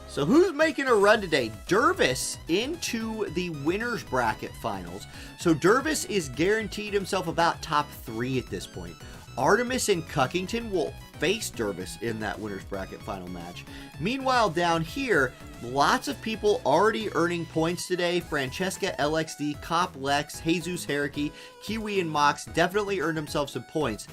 So who's making a run today? Dervis into the winner's bracket finals. So Dervis is guaranteed himself about top 3 at this point. Artemis and Cuckington will face Dervis in that winner's bracket final match. Meanwhile, down here, lots of people already earning points today. Francesca, LXD, Cop, Lex, Jesus, Heriki, Kiwi, and Mox definitely earned themselves some points.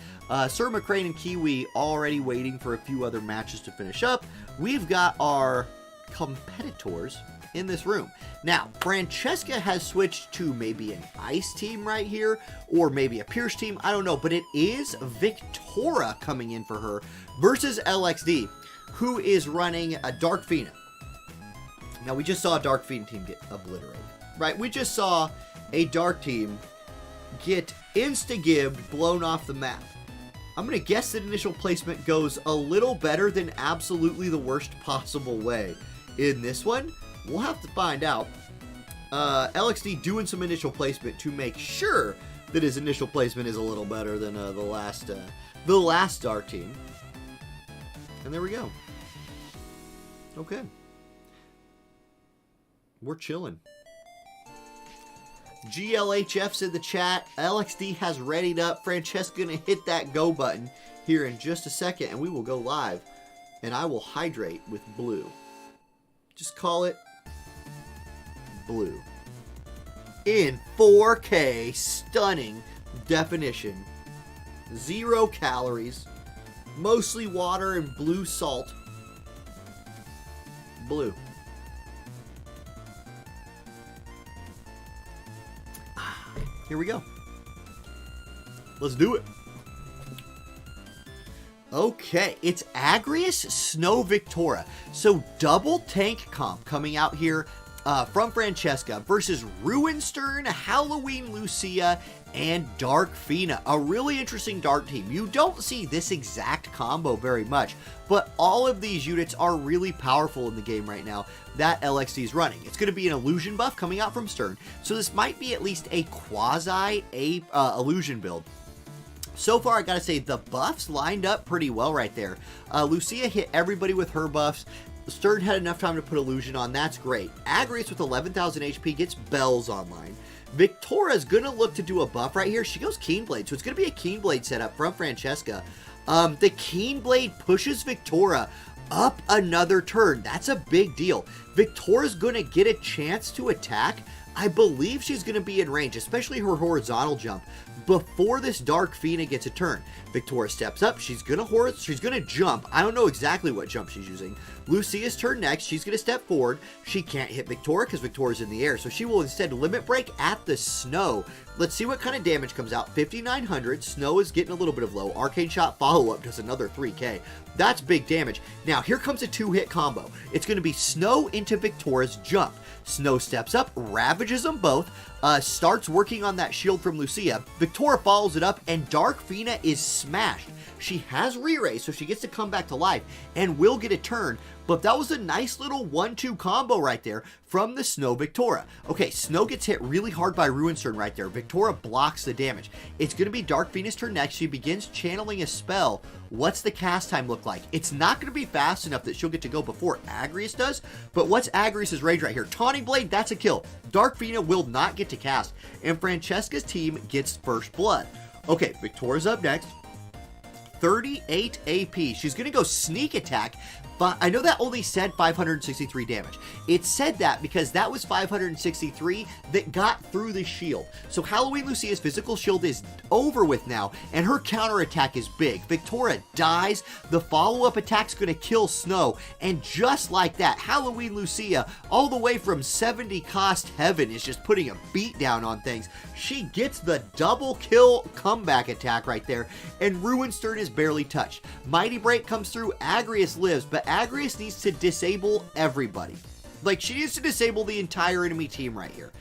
Sir McCrayne and Kiwi already waiting for a few other matches to finish up. We've got our competitors in this room. Now, Francesca has switched to maybe an Ice team right here, or maybe a Pierce team, I don't know, but it is Victoria coming in for her versus LXD, who is running a Dark Fina. Now, we just saw a Dark Fina team get obliterated, right? We just saw a Dark team get insta-gibbed, blown off the map. I'm going to guess that initial placement goes a little better than absolutely the worst possible way in this one. We'll have to find out. LXD doing some initial placement to make sure that his initial placement is a little better than the last Dark team. And there we go. Okay. We're chilling. GLHF's in the chat. LXD has readied up. Francesca gonna hit that go button here in just a second, and we will go live. And I will hydrate with blue. Just call it blue. In 4K, stunning definition. 0 calories. Mostly water and blue salt. Blue. Here we go. Let's do it. Okay, it's Agrius Snow Victora. So double tank comp coming out here from Francesca versus Ruinstern, Halloween Lucia, and Dark Fina. A really interesting Dark team. You don't see this exact combo very much, but all of these units are really powerful in the game right now that LXD is running. It's going to be an illusion buff coming out from Stern, so this might be at least a quasi illusion build. So far, I gotta say, the buffs lined up pretty well right there. Lucia hit everybody with her buffs. Stern had enough time to put illusion on. That's great. Agrius with 11,000 HP gets bells online. Victoria's gonna look to do a buff right here. She goes Keenblade, so it's gonna be a Keenblade setup from Francesca. The Keenblade pushes Victoria up another turn. That's a big deal. Victoria's gonna get a chance to attack. I believe she's going to be in range, especially her horizontal jump, before this Dark Fina gets a turn. Victoria steps up. She's going to jump. I don't know exactly what jump she's using. Lucia's turn next. She's going to step forward. She can't hit Victoria because Victoria's in the air, so she will instead limit break at the Snow. Let's see what kind of damage comes out. 5,900. Snow is getting a little bit of low. Arcane Shot follow-up does another 3k. That's big damage. Now, here comes a two-hit combo. It's going to be Snow into Victoria's jump. Snow steps up, ravages them both, starts working on that shield from Lucia. Victoria follows it up, and Dark Fina is smashed. She has re-raise, so she gets to come back to life and will get a turn, but that was a nice little 1-2 combo right there from the Snow Victoria. Okay, Snow gets hit really hard by Ruinstern right there. Victoria blocks the damage. It's going to be Dark Fina's turn next. She begins channeling a spell. What's the cast time look like? It's not going to be fast enough that she'll get to go before Agrius does, but what's Agrius' rage right here? Taunting Blade, that's a kill. Dark Fina will not get to cast, and Francesca's team gets first blood. Okay, Victoria's up next. 38 AP. She's going to go sneak attack, but I know that only said 563 damage. It said that because that was 563 that got through the shield. So Halloween Lucia's physical shield is over with now, and her counterattack is big. Victoria dies. The follow-up attack's going to kill Snow, and just like that, Halloween Lucia, all the way from 70 cost heaven, is just putting a beat down on things. She gets the double kill comeback attack right there, and Ruinstern is barely touched. Mighty Break comes through. Agrius lives, but Agrius needs to disable everybody. Like, she needs to disable the entire enemy team right here.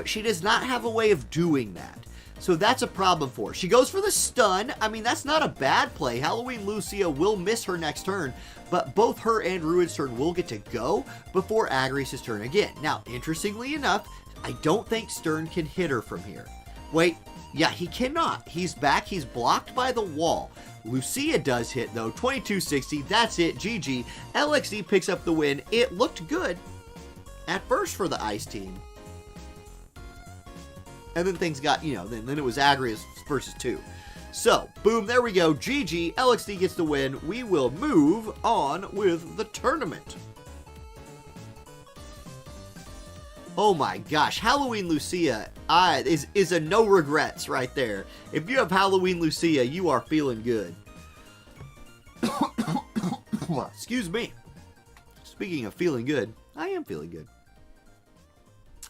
She does not have a way of doing that. So that's a problem for her. She goes for the stun. I mean, that's not a bad play. Halloween Lucia will miss her next turn, but both her and Ruinstern will get to go before Agrius' turn again. Now, interestingly enough, I don't think Stern can hit her from here. Wait, yeah, he cannot. He's back. He's blocked by the wall. Lucia does hit, though. 2260. That's it. GG. LXD picks up the win. It looked good at first for the Ice team. And then things got, then it was Agrius versus 2. So, boom, there we go. GG. LXD gets the win. We will move on with the tournament. Oh my gosh, Halloween Lucia is a no regrets right there. If you have Halloween Lucia, you are feeling good. Excuse me. Speaking of feeling good, I am feeling good.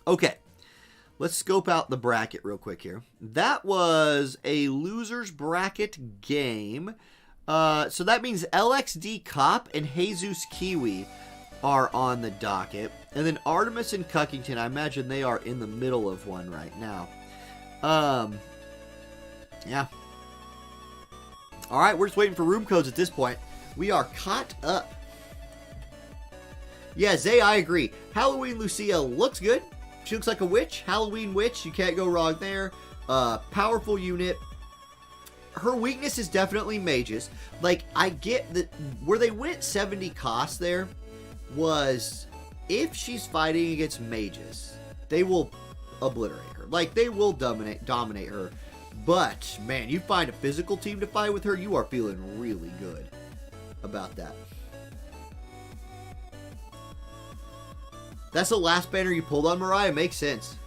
Okay, let's scope out the bracket real quick here. That was a loser's bracket game. So that means LXD Cop and Jesus Kiwi are on the docket. And then Artemis and Cuckington, I imagine they are in the middle of one right now. Yeah. Alright, we're just waiting for room codes at this point. We are caught up. Yeah, Zay, I agree. Halloween Lucia looks good. She looks like a witch. Halloween witch. You can't go wrong there. Powerful unit. Her weakness is definitely mages. Like, I get that where they went 70 cost there was if she's fighting against mages, they will obliterate her. Like, they will dominate her. But, man, you find a physical team to fight with her, you are feeling really good about that. That's the last banner you pulled on Mariah? Makes sense.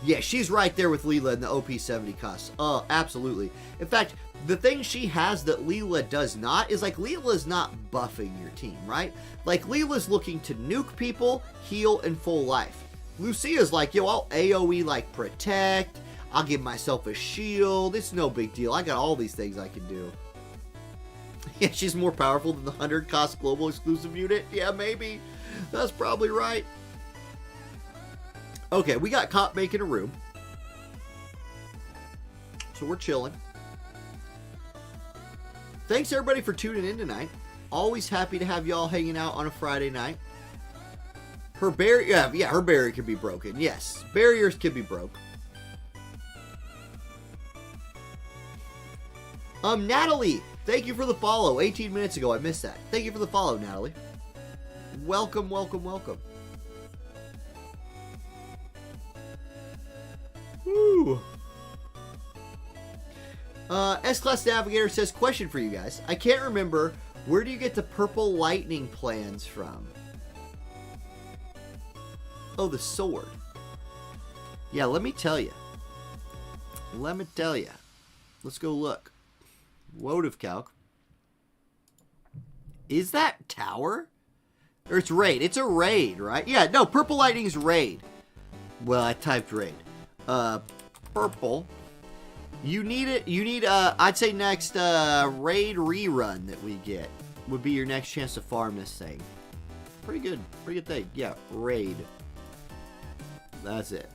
Yeah, she's right there with Leela in the OP 70 cost. Absolutely. In fact, the thing she has that Leela does not is, like, Leela's not buffing your team, right? Like, Leela's looking to nuke people, heal, and full life. Lucia's like, yo, I'll AoE, like, protect. I'll give myself a shield. It's no big deal. I got all these things I can do. Yeah, she's more powerful than the 100 cost global exclusive unit. Yeah, maybe. That's probably right. Okay, we got Cop making a room. So we're chilling. Thanks everybody for tuning in tonight. Always happy to have y'all hanging out on a Friday night. Her barrier, yeah, her barrier can be broken. Yes, barriers can be broke. Natalie, thank you for the follow. 18 minutes ago, I missed that. Thank you for the follow, Natalie. Welcome, welcome, welcome. Woo. S-Class Navigator says, question for you guys. I can't remember, where do you get the purple lightning plans from? Oh, the sword. Yeah, let me tell you. Let me tell you. Let's go look. WoTV calc. Is that tower? Or it's raid. It's a raid, right? Yeah, no, purple lightning's raid. Well, I typed raid. Purple. You need it. You need, I'd say next, raid rerun that we get would be your next chance to farm this thing. Pretty good. Pretty good thing. Yeah, raid. That's it.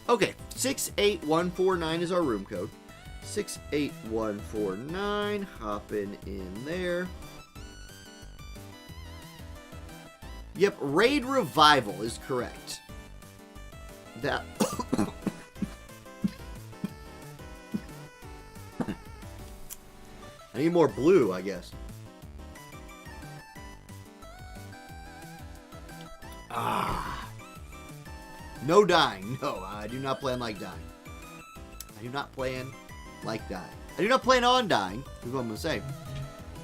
Okay, 68149 is our room code. 68149, hopping in there. Yep, Raid Revival is correct. That... I need more blue, I guess. No dying. No, I do not plan like dying. I do not plan like dying. I do not plan on dying, is what I'm going to say.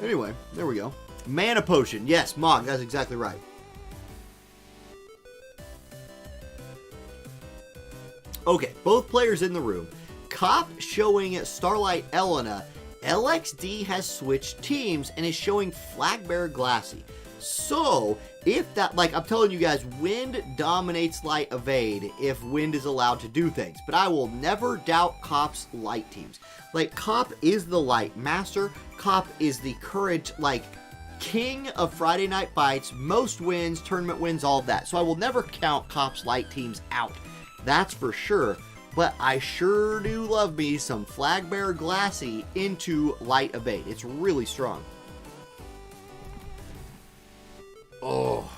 Anyway, there we go. Mana Potion. Yes, Mog, that's exactly right. Okay, both players in the room. Cop showing Starlight Elena. LXD has switched teams and is showing Flagbearer Glassy. So, if that, like, I'm telling you guys, Wind dominates Light Evade if Wind is allowed to do things. But I will never doubt Cop's Light teams. Like, Cop is the Light Master. Cop is the current, like, king of Friday Night Fights. Most wins, tournament wins, all of that. So I will never count Cop's Light teams out. That's for sure. But I sure do love me some Flagbearer Glassy into Light Evade. It's really strong. Oh.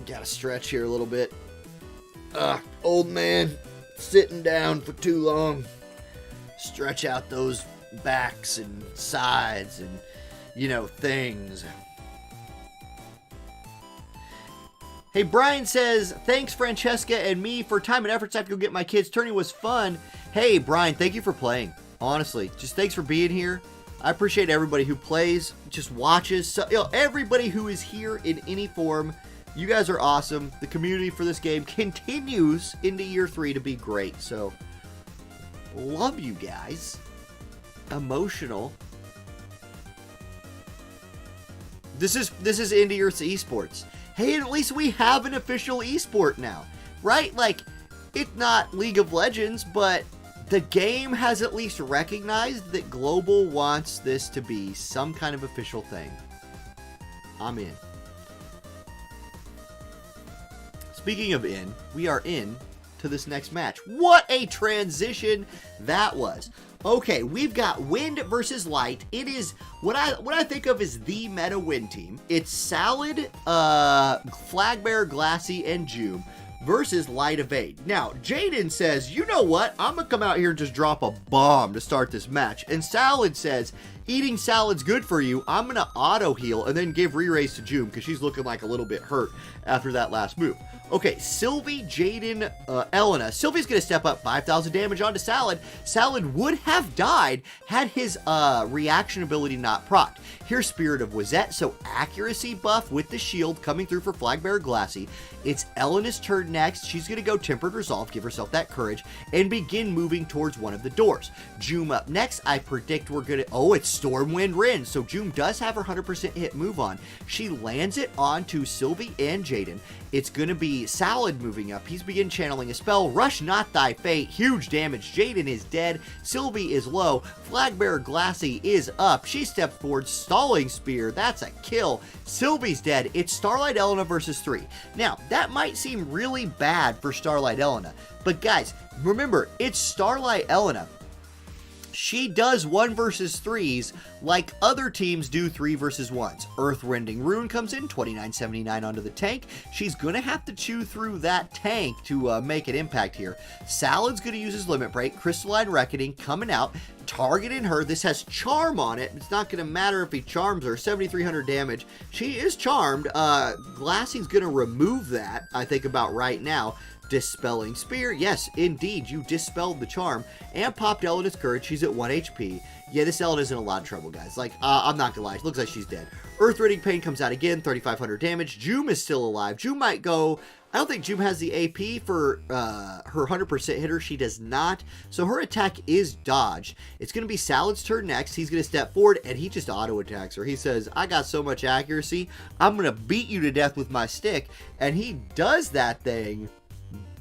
Gotta stretch here a little bit. Old man, sitting down for too long. Stretch out those backs and sides and, you know, things. Hey, Brian says, thanks Francesca and me for time and effort. I have to go get my kids. Tourney was fun. Hey, Brian, thank you for playing. Honestly, just thanks for being here. I appreciate everybody who plays, just watches. So, you know, everybody who is here in any form, you guys are awesome. The community for this game continues into year 3 to be great. So, love you guys. Emotional. This is into year esports. Hey, at least we have an official esport now, right? Like, it's not League of Legends, but the game has at least recognized that Global wants this to be some kind of official thing. I'm in. Speaking of in, we are in to this next match. What a transition that was. Okay, we've got Wind versus Light. It is what I think of as the meta Wind team. It's Salad, Flagbear, Glassy, and Joom versus Light Evade. Now, Jaden says, you know what? I'm going to come out here and just drop a bomb to start this match. And Salad says, eating salad's good for you. I'm going to auto heal and then give re-raise to Joom because she's looking like a little bit hurt after that last move. Okay, Sylvie, Jaden, Elena. Sylvie's going to step up 5,000 damage onto Salad. Salad would have died had his reaction ability not procced. Here's Spirit of Wizette, so accuracy buff with the shield coming through for Flagbearer Glassy. It's Elena's turn next. She's going to go Tempered Resolve, give herself that courage, and begin moving towards one of the doors. Joom up next. I predict we're going to... Oh, it's Stormwind Rin, so Joom does have her 100% hit move on. She lands it onto Sylvie and Jaden. It's going to be Salad moving up. He's begin channeling a spell. Rush Not Thy Fate. Huge damage. Jaden is dead. Sylvie is low. Flagbearer Glassy is up. She steps forward. Stalling Spear. That's a kill. Sylvie's dead. It's Starlight Elena versus 3. Now, that might seem really bad for Starlight Elena. But guys, remember, it's Starlight Elena. She does 1 versus 3s like other teams do 3 versus 1s. Earthrending Rune comes in, 29.79 onto the tank. She's going to have to chew through that tank to make an impact here. Salad's going to use his Limit Break. Crystalline Reckoning coming out, targeting her. This has Charm on it. It's not going to matter if he charms her. 7,300 damage. She is charmed. Glassy's going to remove that, I think, about right now. Dispelling Spear. Yes, indeed, you dispelled the charm and popped Elena's courage. She's at 1 HP. Yeah, this Elena's in a lot of trouble, guys. Like, I'm not gonna lie. It looks like she's dead. Earthrending Pain comes out again, 3,500 damage. Joom is still alive. Joom might go... I don't think Joom has the AP for her 100% hitter. She does not. So her attack is dodged. It's going to be Salad's turn next. He's going to step forward, and he just auto-attacks her. He says, I got so much accuracy, I'm going to beat you to death with my stick. And he does that thing...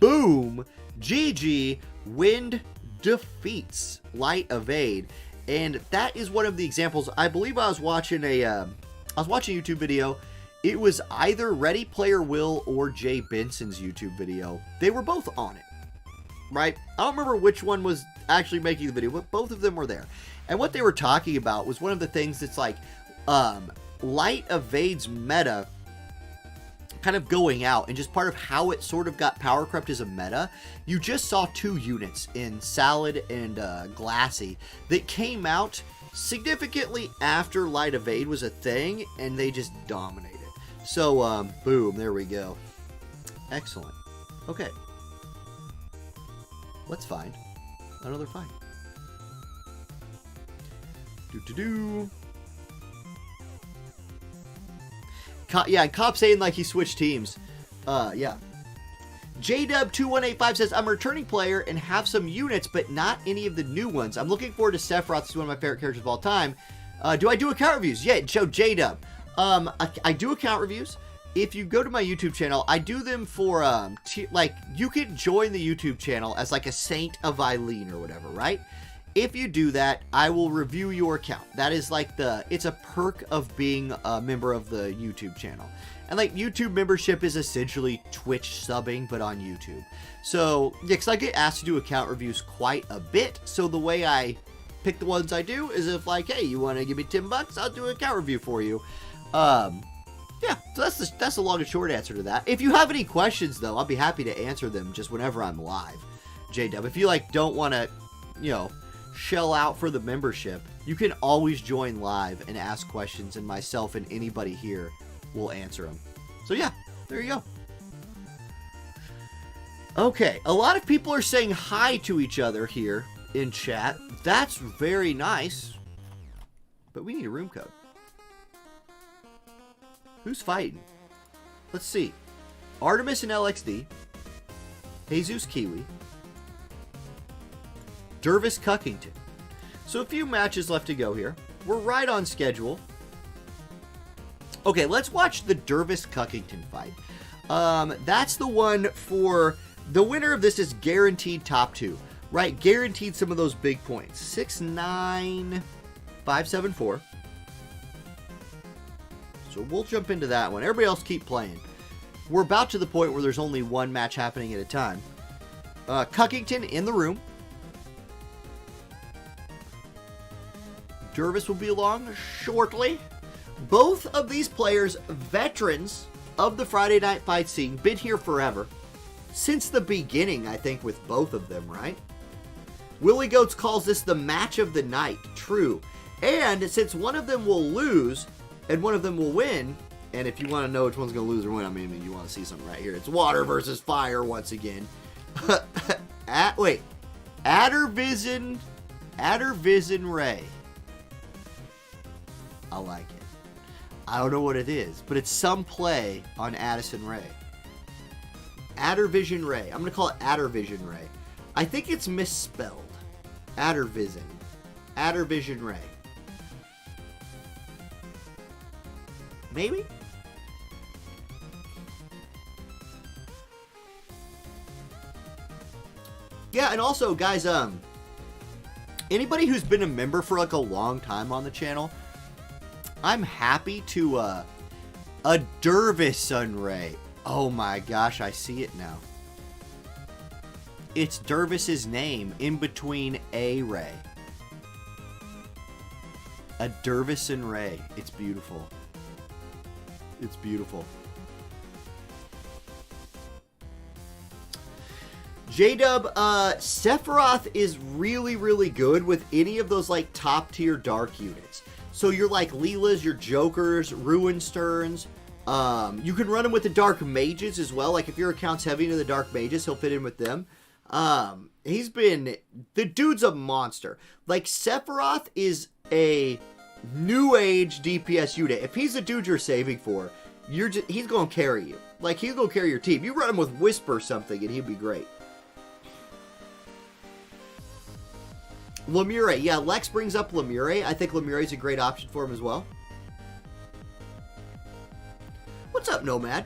Boom! GG, Wind defeats Light Evade. And that is one of the examples. I believe I was watching a YouTube video. It was either Ready Player Will or Jay Benson's YouTube video. They were both on it, right? I don't remember which one was actually making the video, but both of them were there. And what they were talking about was one of the things that's like, Light Evade's meta kind of going out, and just part of how it sort of got power crept as a meta. You just saw 2 units in Salad and Glassy that came out significantly after Light Evade was a thing, and they just dominated. So, boom, there we go. Excellent. Okay. Let's find another fight. Do-do-do. Yeah, Cop saying like he switched teams. Yeah. JDub2185 says, I'm a returning player and have some units, but not any of the new ones. I'm looking forward to Sephiroth. He's one of my favorite characters of all time. Do I do account reviews? Yeah, so JDub. I do account reviews. If you go to my YouTube channel, I do them for, like, you can join the YouTube channel as like a Saint of Eileen or whatever, right? If you do that, I will review your account. That is like it's a perk of being a member of the YouTube channel. And like YouTube membership is essentially Twitch subbing, but on YouTube. So, yeah, because I get asked to do account reviews quite a bit. So the way I pick the ones I do is if like, hey, you want to give me $10? I'll do an account review for you. Yeah, so that's the long and short answer to that. If you have any questions, though, I'll be happy to answer them just whenever I'm live, JDub. If you like don't want to, you know, shell out for the membership, you can always join live and ask questions, and myself and anybody here will answer them. So yeah, there you go. Okay, a lot of people are saying hi to each other here in chat. That's very nice, but we need a room code. Who's fighting? Let's see. Artemis and LXD, Jesus Kiwi, Dervis Cuckington. So a few matches left to go here. We're right on schedule. Okay, let's watch the Dervis Cuckington fight. That's the one for the winner of this is guaranteed top 2, right? Guaranteed some of those big points. 69574. So we'll jump into that one. Everybody else keep playing. We're about to the point where there's only one match happening at a time. Cuckington in the room. Dervis will be along shortly. Both of these players, veterans of the Friday Night Fight scene, been here forever. Since the beginning, I think, with both of them, right? Willie Goats calls this the match of the night. True. And since one of them will lose and one of them will win, and if you want to know which one's going to lose or win, I mean, you want to see something right here. It's water versus fire once again. Addervision Ray. I like it. I don't know what it is, but it's some play on Addison Ray. Addervision Ray. I'm going to call it Addervision Ray. I think it's misspelled. Addervision Ray. Maybe? Yeah, and also, guys, anybody who's been a member for like a long time on the channel, I'm happy to, a Dervis Ray. Oh my gosh, I see it now. It's Dervis's name in between a Ray. A Dervis Ray. It's beautiful. It's beautiful. J-Dub, Sephiroth is really, really good with any of those, like, top-tier dark units. So you're like Leela's, your Jokers, Ruinsterns. You can run him with the Dark Mages as well. Like, if your account's heavy into the Dark Mages, he'll fit in with them. The dude's a monster. Like, Sephiroth is a new age DPS unit. If he's the dude you're saving for, he's going to carry you. Like, he's going to carry your team. You run him with Whisper or something, and he'd be great. Lemure. Yeah, Lex brings up Lemure. I think Lemure's a great option for him as well. What's up, Nomad?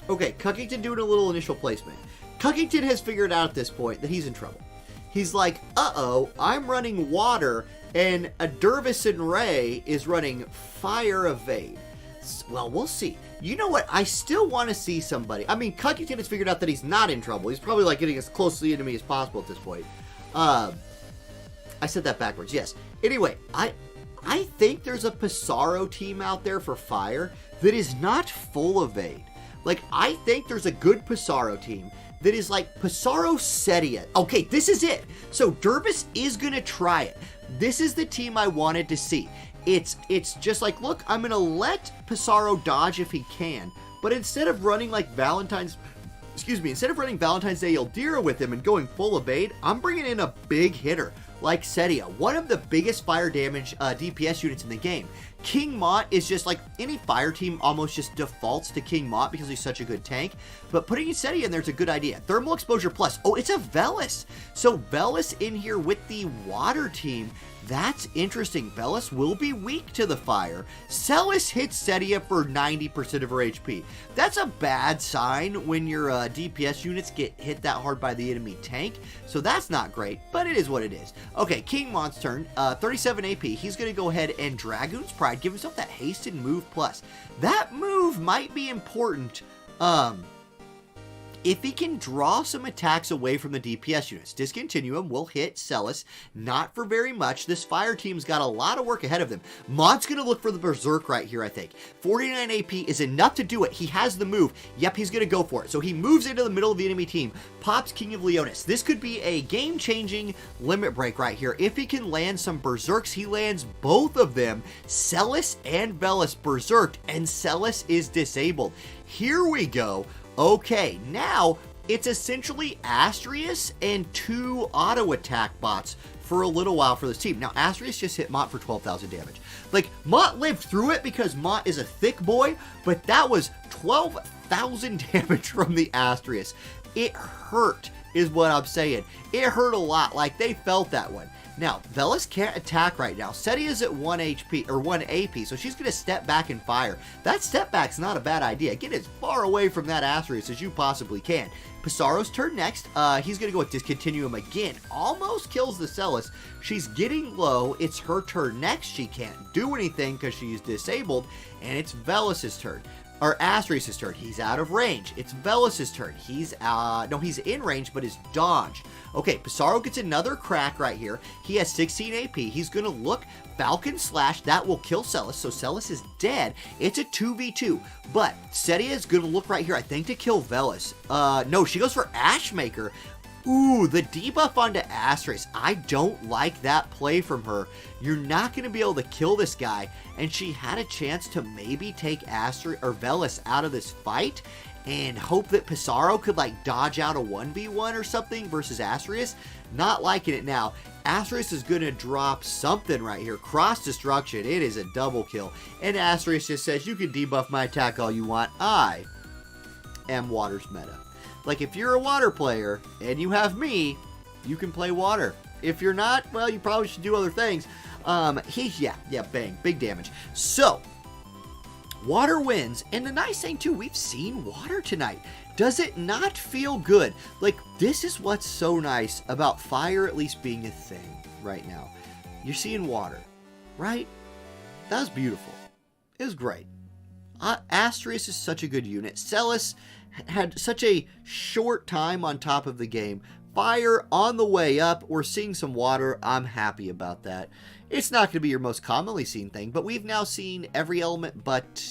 Okay, Cuckington doing a little initial placement. Cuckington has figured out at this point that he's in trouble. He's like, uh-oh, I'm running water, and a Dervis Ray is running fire evade. Well, we'll see. You know what? I still want to see somebody. I mean, Cuckington has figured out that he's not in trouble. He's probably like getting as close to the enemy as possible at this point. I said that backwards. Yes. Anyway, I think there's a Pissarro team out there for fire that is not full evade. Like, I think there's a good Pissarro team that is like Pissarro Setia. Okay, this is it. So Dervis is going to try it. This is the team I wanted to see. It's just like, look, I'm going to let Pissarro dodge if he can. But instead of running like instead of running Valentine's Day Ildira with him and going full evade, I'm bringing in a big hitter like Setia, one of the biggest fire damage DPS units in the game. King Mott is just like, any fire team almost just defaults to King Mott because he's such a good tank. But putting Setia in there is a good idea. Thermal Exposure Plus. Oh, it's a Velis. So Velis in here with the water team. That's interesting. Velis will be weak to the fire. Celis hits Setia for 90% of her HP. That's a bad sign when your DPS units get hit that hard by the enemy tank. So that's not great, but it is what it is. Okay, King Mott's turn. 37 AP. He's going to go ahead and Dragoon's Pride. Give himself that Haste and Move Plus. That move might be important. If he can draw some attacks away from the DPS units. Discontinuum will hit Celis, not for very much. This fire team's got a lot of work ahead of them. Mod's going to look for the Berserk right here, I think. 49 AP is enough to do it. He has the move. Yep, he's going to go for it. So he moves into the middle of the enemy team, pops King of Leonis. This could be a game-changing limit break right here. If he can land some Berserks, he lands both of them. Celis and Velis berserked, and Celis is disabled. Here we go. Okay, now it's essentially Astrius and 2 auto attack bots for a little while for this team. Now, Astrius just hit Mott for 12,000 damage. Like, Mott lived through it because Mott is a thick boy, but that was 12,000 damage from the Astrius. It hurt, is what I'm saying. It hurt a lot. Like, they felt that one. Now, Velis can't attack right now. Setia's at 1 HP, or 1 AP, so she's going to step back and fire. That step back's not a bad idea. Get as far away from that Astrius as you possibly can. Pissarro's turn next. He's going to go with Discontinuum again. Almost kills the Celis. She's getting low. It's her turn next. She can't do anything because she's disabled, and it's Velis's turn. or Asterius' turn. He's out of range. It's Velis' turn. He's, no, he's in range, but is dodged. Okay, Pissarro gets another crack right here. He has 16 AP. He's going to look Falcon Slash. That will kill Celis, so Celis is dead. It's a 2v2, but Setia is going to look right here, I think, to kill Velis. No, she goes for Ashmaker. Ooh, the debuff onto Asterius. I don't like that play from her. You're not going to be able to kill this guy, and she had a chance to maybe take Asterius or Velis out of this fight and hope that Pissarro could like dodge out a 1v1 or something versus Asterius. Not liking it now. Asterius is going to drop something right here. Cross Destruction. It is a double kill. And Asterius just says, you can debuff my attack all you want. I am Water's meta. Like, if you're a Water player and you have me, you can play Water. If you're not, well, you probably should do other things. Yeah, bang, big damage. So, Water wins, and the nice thing too, we've seen Water tonight. Does it not feel good? Like, this is what's so nice about Fire at least being a thing right now. You're seeing Water, right? That was beautiful. It was great. Asterius is such a good unit. Celis had such a short time on top of the game. Fire on the way up. We're seeing some Water. I'm happy about that. It's not going to be your most commonly seen thing, but we've now seen every element but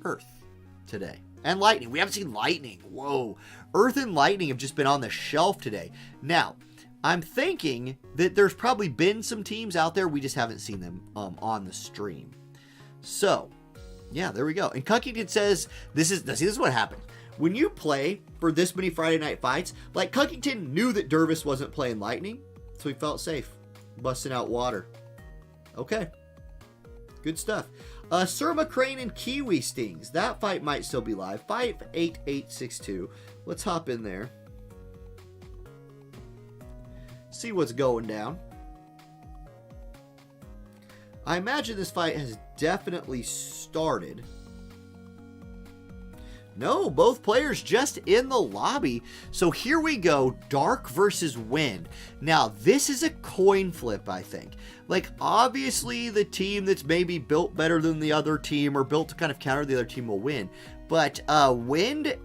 Earth today. And Lightning. We haven't seen Lightning. Whoa. Earth and Lightning have just been on the shelf today. Now, I'm thinking that there's probably been some teams out there. We just haven't seen them on the stream. So, yeah, there we go. And Cuckington says, this is what happened. When you play for this many Friday night fights, like Cuckington knew that Dervis wasn't playing Lightning, so he felt safe. Busting out Water. Okay. Good stuff. Sir McCrayne and Kiwi Stings. That fight might still be live. 58862. Let's hop in there. See what's going down. I imagine this fight has definitely started. No, both players just in the lobby. So here we go, Dark versus Wind. Now, this is a coin flip, I think. Like, obviously, the team that's maybe built better than the other team or built to kind of counter the other team will win. But Wind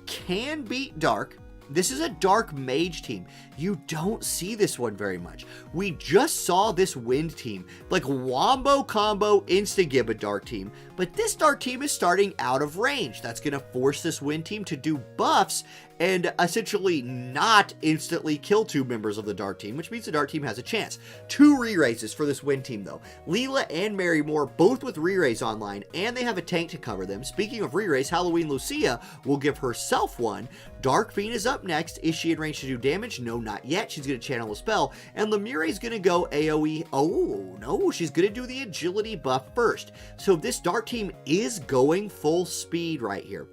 can beat Dark. This is a Dark Mage team. You don't see this one very much. We just saw this Wind team, like wombo combo insta-gib a Dark team, but this Dark team is starting out of range. That's going to force this Wind team to do buffs and essentially not instantly kill two members of the Dark team, which means the Dark team has a chance. 2 re-raises for this Wind team, though. Leela and Marymore, both with re-raise online, and they have a tank to cover them. Speaking of re-raise, Halloween Lucia will give herself one. Dark Fiend is up next. Is she in range to do damage? No, not yet. She's going to channel a spell, and Lemure's going to go AoE. Oh, no, she's going to do the agility buff first. So this Dark team is going full speed right here.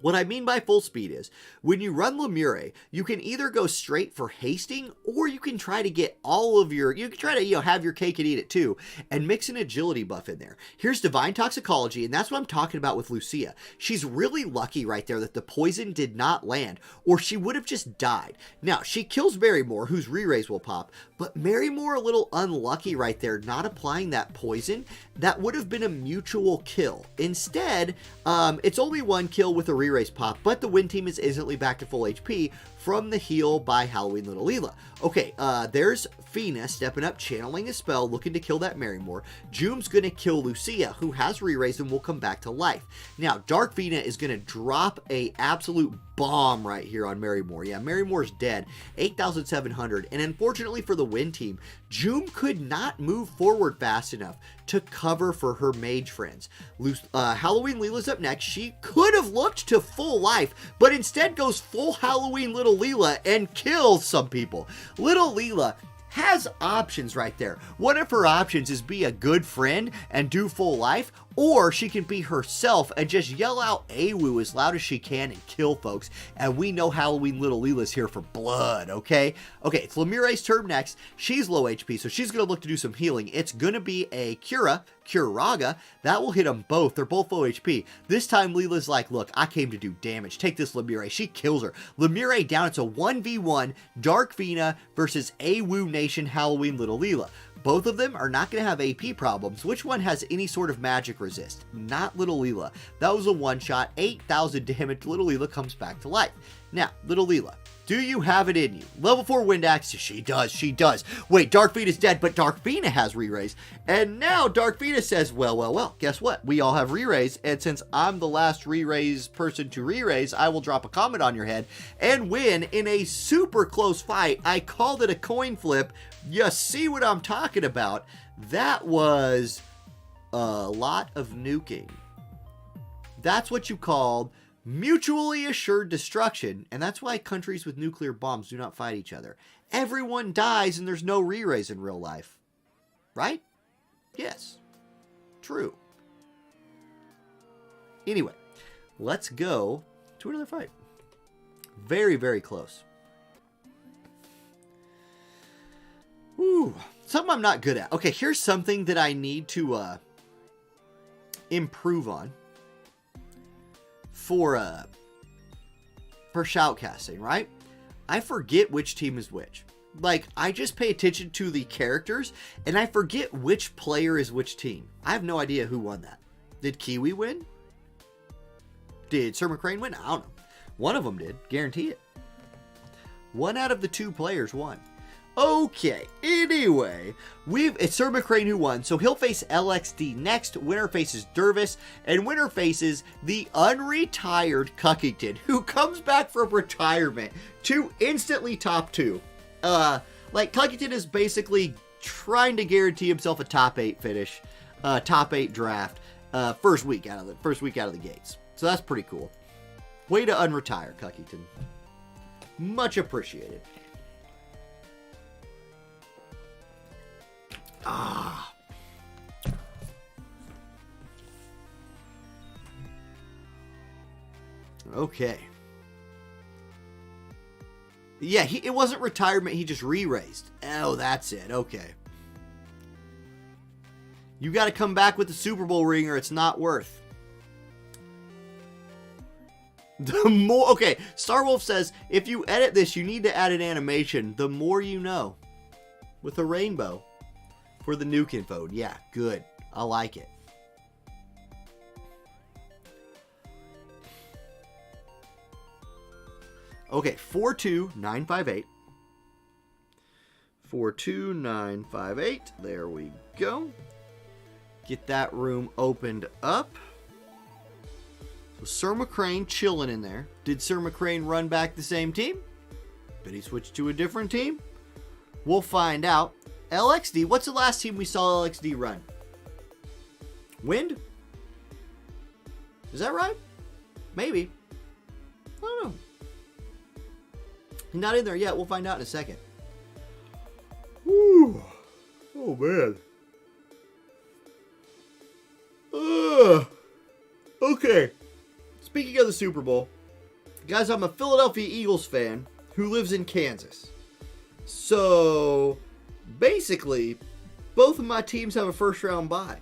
What I mean by full speed is, when you run Lemure, you can either go straight for hasting, or you can try to get all of your, you can try to, have your cake and eat it too, and mix an agility buff in there. Here's Divine Toxicology, and that's what I'm talking about with Lucia. She's really lucky right there that the poison did not land, or she would have just died. Now, she kills Marymore, whose re-raise will pop, but Marymore a little unlucky right there, not applying that poison. That would have been a mutual kill. Instead, it's only one kill with a re-raise pop, but the Wind team is instantly back to full HP from the heal by Halloween Little Leela. Okay, there's Fina stepping up, channeling a spell, looking to kill that Marymore. Joom's going to kill Lucia, who has re-raise and will come back to life. Now, Dark Fina is going to drop a absolute bomb right here on Marymore. Yeah, Marymore's dead. 8,700. And unfortunately for the Wind team, Joom could not move forward fast enough to cover for her mage friends. Halloween Leela's up next. She could have looked to full life, but instead goes full Halloween Little Leela and kills some people. Little Leela has options right there. One of her options is be a good friend and do full life, or she can be herself and just yell out AWOO as loud as she can and kill folks. And we know Halloween Little Leela's here for blood, okay? Okay, it's Lemure's turn next. She's low HP, so she's going to look to do some healing. It's going to be a Curaga. That will hit them both. They're both low HP. This time, Leela's like, look, I came to do damage. Take this, Lemure. She kills her. Lemure down. It's a 1v1 Dark Fina versus AWOO Nation Halloween Little Leela. Both of them are not going to have AP problems. Which one has any sort of magic resist? Not Little Leela. That was a one-shot, 8,000 damage. Little Leela comes back to life. Now, Little Leela, do you have it in you? Level 4 Wind Axe. She does. She does. Wait, Dark Fena's dead, but Dark Fena has re-raise. And now Dark Fena says, well, guess what? We all have re-raise. And since I'm the last re-raise person to re-raise, I will drop a comment on your head and win in a super close fight. I called it a coin flip. You see what I'm talking about? That was a lot of nuking. That's what you called mutually assured destruction, and that's why countries with nuclear bombs do not fight each other. Everyone dies and there's no re-raise in real life. Right? Yes. True. Anyway, let's go to another fight. Very, very close. Ooh, something I'm not good at. Okay, here's something that I need to improve on for shoutcasting, right? I forget which team is which. Like, I just pay attention to the characters, and I forget which player is which team. I have no idea who won that. Did Kiwi win? Did Sir McCrayne win? I don't know. One of them did. Guarantee it. One out of the two players won. Okay, anyway, it's Sir McCrayne who won, so he'll face LXD next. Winner faces Dervis, and winner faces the unretired Cuckington, who comes back from retirement to instantly top 2. Like, Cuckington is basically trying to guarantee himself a top 8 finish, top 8 draft, first week out of the gates. So that's pretty cool. Way to unretire, Cuckington. Much appreciated. Ah. Okay. Yeah, it wasn't retirement, he just re-raised. Oh, that's it. Okay. You got to come back with the Super Bowl ring or it's not worth. Okay, Starwolf says, if you edit this, you need to add an animation. The more you know. With a rainbow. For the nuke info. Yeah, good. I like it. Okay, 42958. 42958. There we go. Get that room opened up. So Sir McCrayne chilling in there. Did Sir McCrayne run back the same team? Did he switch to a different team? We'll find out. LXD, what's the last team we saw LXD run? Wind? Is that right? Maybe. I don't know. He's not in there yet. We'll find out in a second. Whew. Oh, man. Okay. Speaking of the Super Bowl, guys, I'm a Philadelphia Eagles fan who lives in Kansas. So, basically, both of my teams have a first round bye.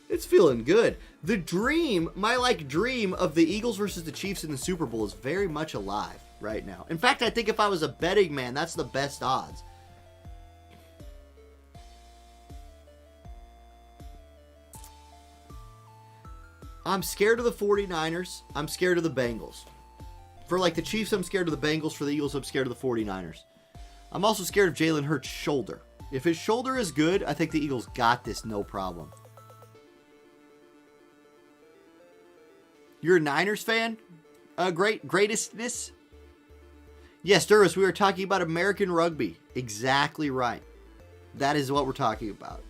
It's feeling good. The dream, my dream of the Eagles versus the Chiefs in the Super Bowl is very much alive right now. In fact, I think if I was a betting man, that's the best odds. I'm scared of the 49ers. I'm scared of the Bengals. For the Chiefs, I'm scared of the Bengals. For the Eagles, I'm scared of the 49ers. I'm also scared of Jalen Hurts' shoulder. If his shoulder is good, I think the Eagles got this no problem. You're a Niners fan? Greatestness? Yes, Dervis, we were talking about American rugby. Exactly right. That is what we're talking about.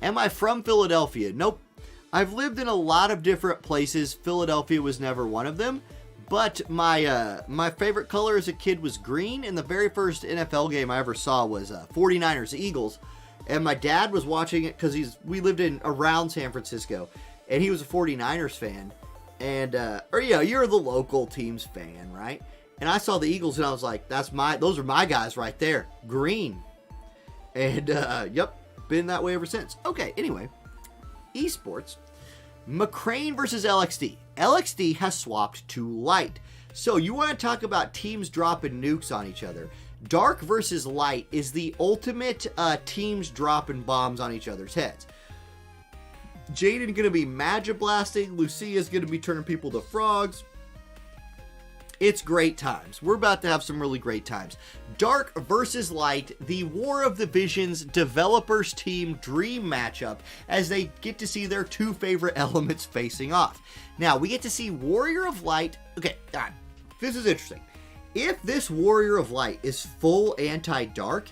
Am I from Philadelphia? Nope. I've lived in a lot of different places. Philadelphia was never one of them. But my favorite color as a kid was green. And the very first NFL game I ever saw was 49ers Eagles. And my dad was watching it because we lived around San Francisco. And he was a 49ers fan. And, you're the local team's fan, right? And I saw the Eagles and I was like, those are my guys right there. Green. And, yep, been that way ever since. Okay, anyway. Esports. McCrayne versus LXD. LXD has swapped to light. So you want to talk about teams dropping nukes on each other. Dark versus Light is the ultimate teams dropping bombs on each other's heads. Jaden going to be magic blasting. Lucia's going to be turning people to frogs. It's great times. We're about to have some really great times. Dark versus Light, the War of the Visions developers team dream matchup as they get to see their two favorite elements facing off. Now, we get to see Warrior of Light. Okay, this is interesting. If this Warrior of Light is full anti-dark,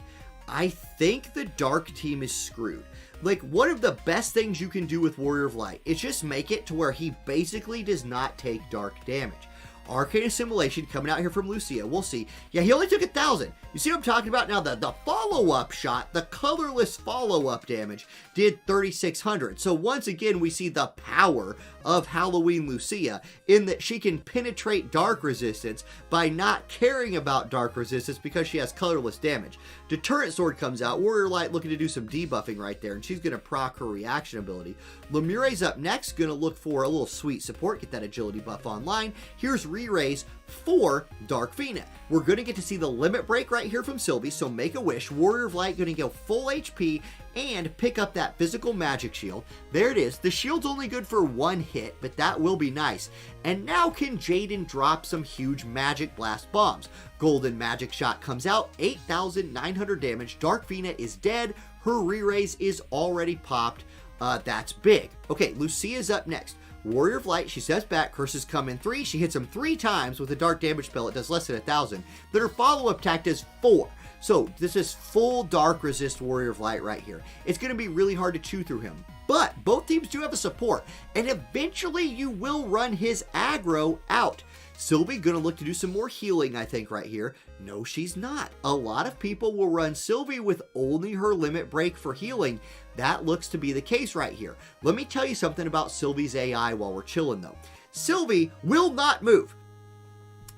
I think the dark team is screwed. Like, one of the best things you can do with Warrior of Light is just make it to where he basically does not take dark damage. Arcane Assimilation coming out here from Lucia. We'll see. Yeah, he only took 1,000. You see what I'm talking about? Now, the follow-up shot, the colorless follow-up damage, did 3,600. So once again, we see the power of Halloween Lucia in that she can penetrate dark resistance by not caring about dark resistance because she has colorless damage. Deterrent Sword comes out. Warrior Light looking to do some debuffing right there, and she's going to proc her reaction ability. Lemure's up next, going to look for a little sweet support, get that agility buff online. Here's Re-Raise for Darkfina. We're going to get to see the limit break right here from Sylvie, so make a wish. Warrior of Light going to go full HP and pick up that physical magic shield. There it is. The shield's only good for one hit, but that will be nice. And now can Jaden drop some huge magic blast bombs. Golden magic shot comes out, 8,900 damage. Darkfina is dead. Her re-raise is already popped. That's big. Okay, Lucia's up next. Warrior of Light, she steps back, curses come in 3. She hits him 3 times with a dark damage spell. It does less than 1,000. Then her follow-up attack does 4. So this is full dark resist Warrior of Light right here. It's going to be really hard to chew through him. But both teams do have a support, and eventually you will run his aggro out. Sylvie going to look to do some more healing, I think, right here. No, she's not. A lot of people will run Sylvie with only her limit break for healing. That looks to be the case right here. Let me tell you something about Sylvie's AI while we're chilling, though. Sylvie will not move.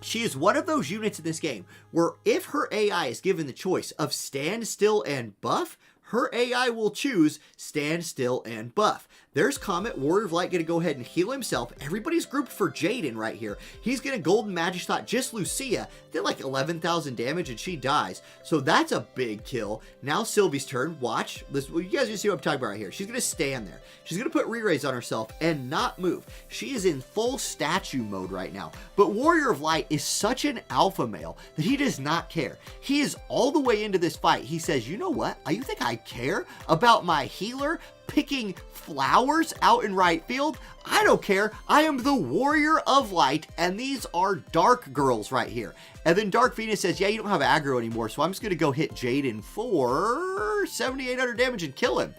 She is one of those units in this game where if her AI is given the choice of stand still and buff, her AI will choose stand still and buff. There's Comet, Warrior of Light going to go ahead and heal himself. Everybody's grouped for Jaden right here. He's going to Golden Magic Shot just Lucia. Did like 11,000 damage and she dies. So that's a big kill. Now Sylvie's turn. Watch. Listen, well, you guys just see what I'm talking about right here. She's going to stand there. She's going to put re-raise on herself and not move. She is in full statue mode right now. But Warrior of Light is such an alpha male that he does not care. He is all the way into this fight. He says, you know what? You think I care about my healer picking flowers out in right field? I don't care. I am the Warrior of Light, and these are dark girls right here. And then Dark Venus says, yeah, you don't have aggro anymore, so I'm just going to go hit Jaden for 7,800 damage and kill him.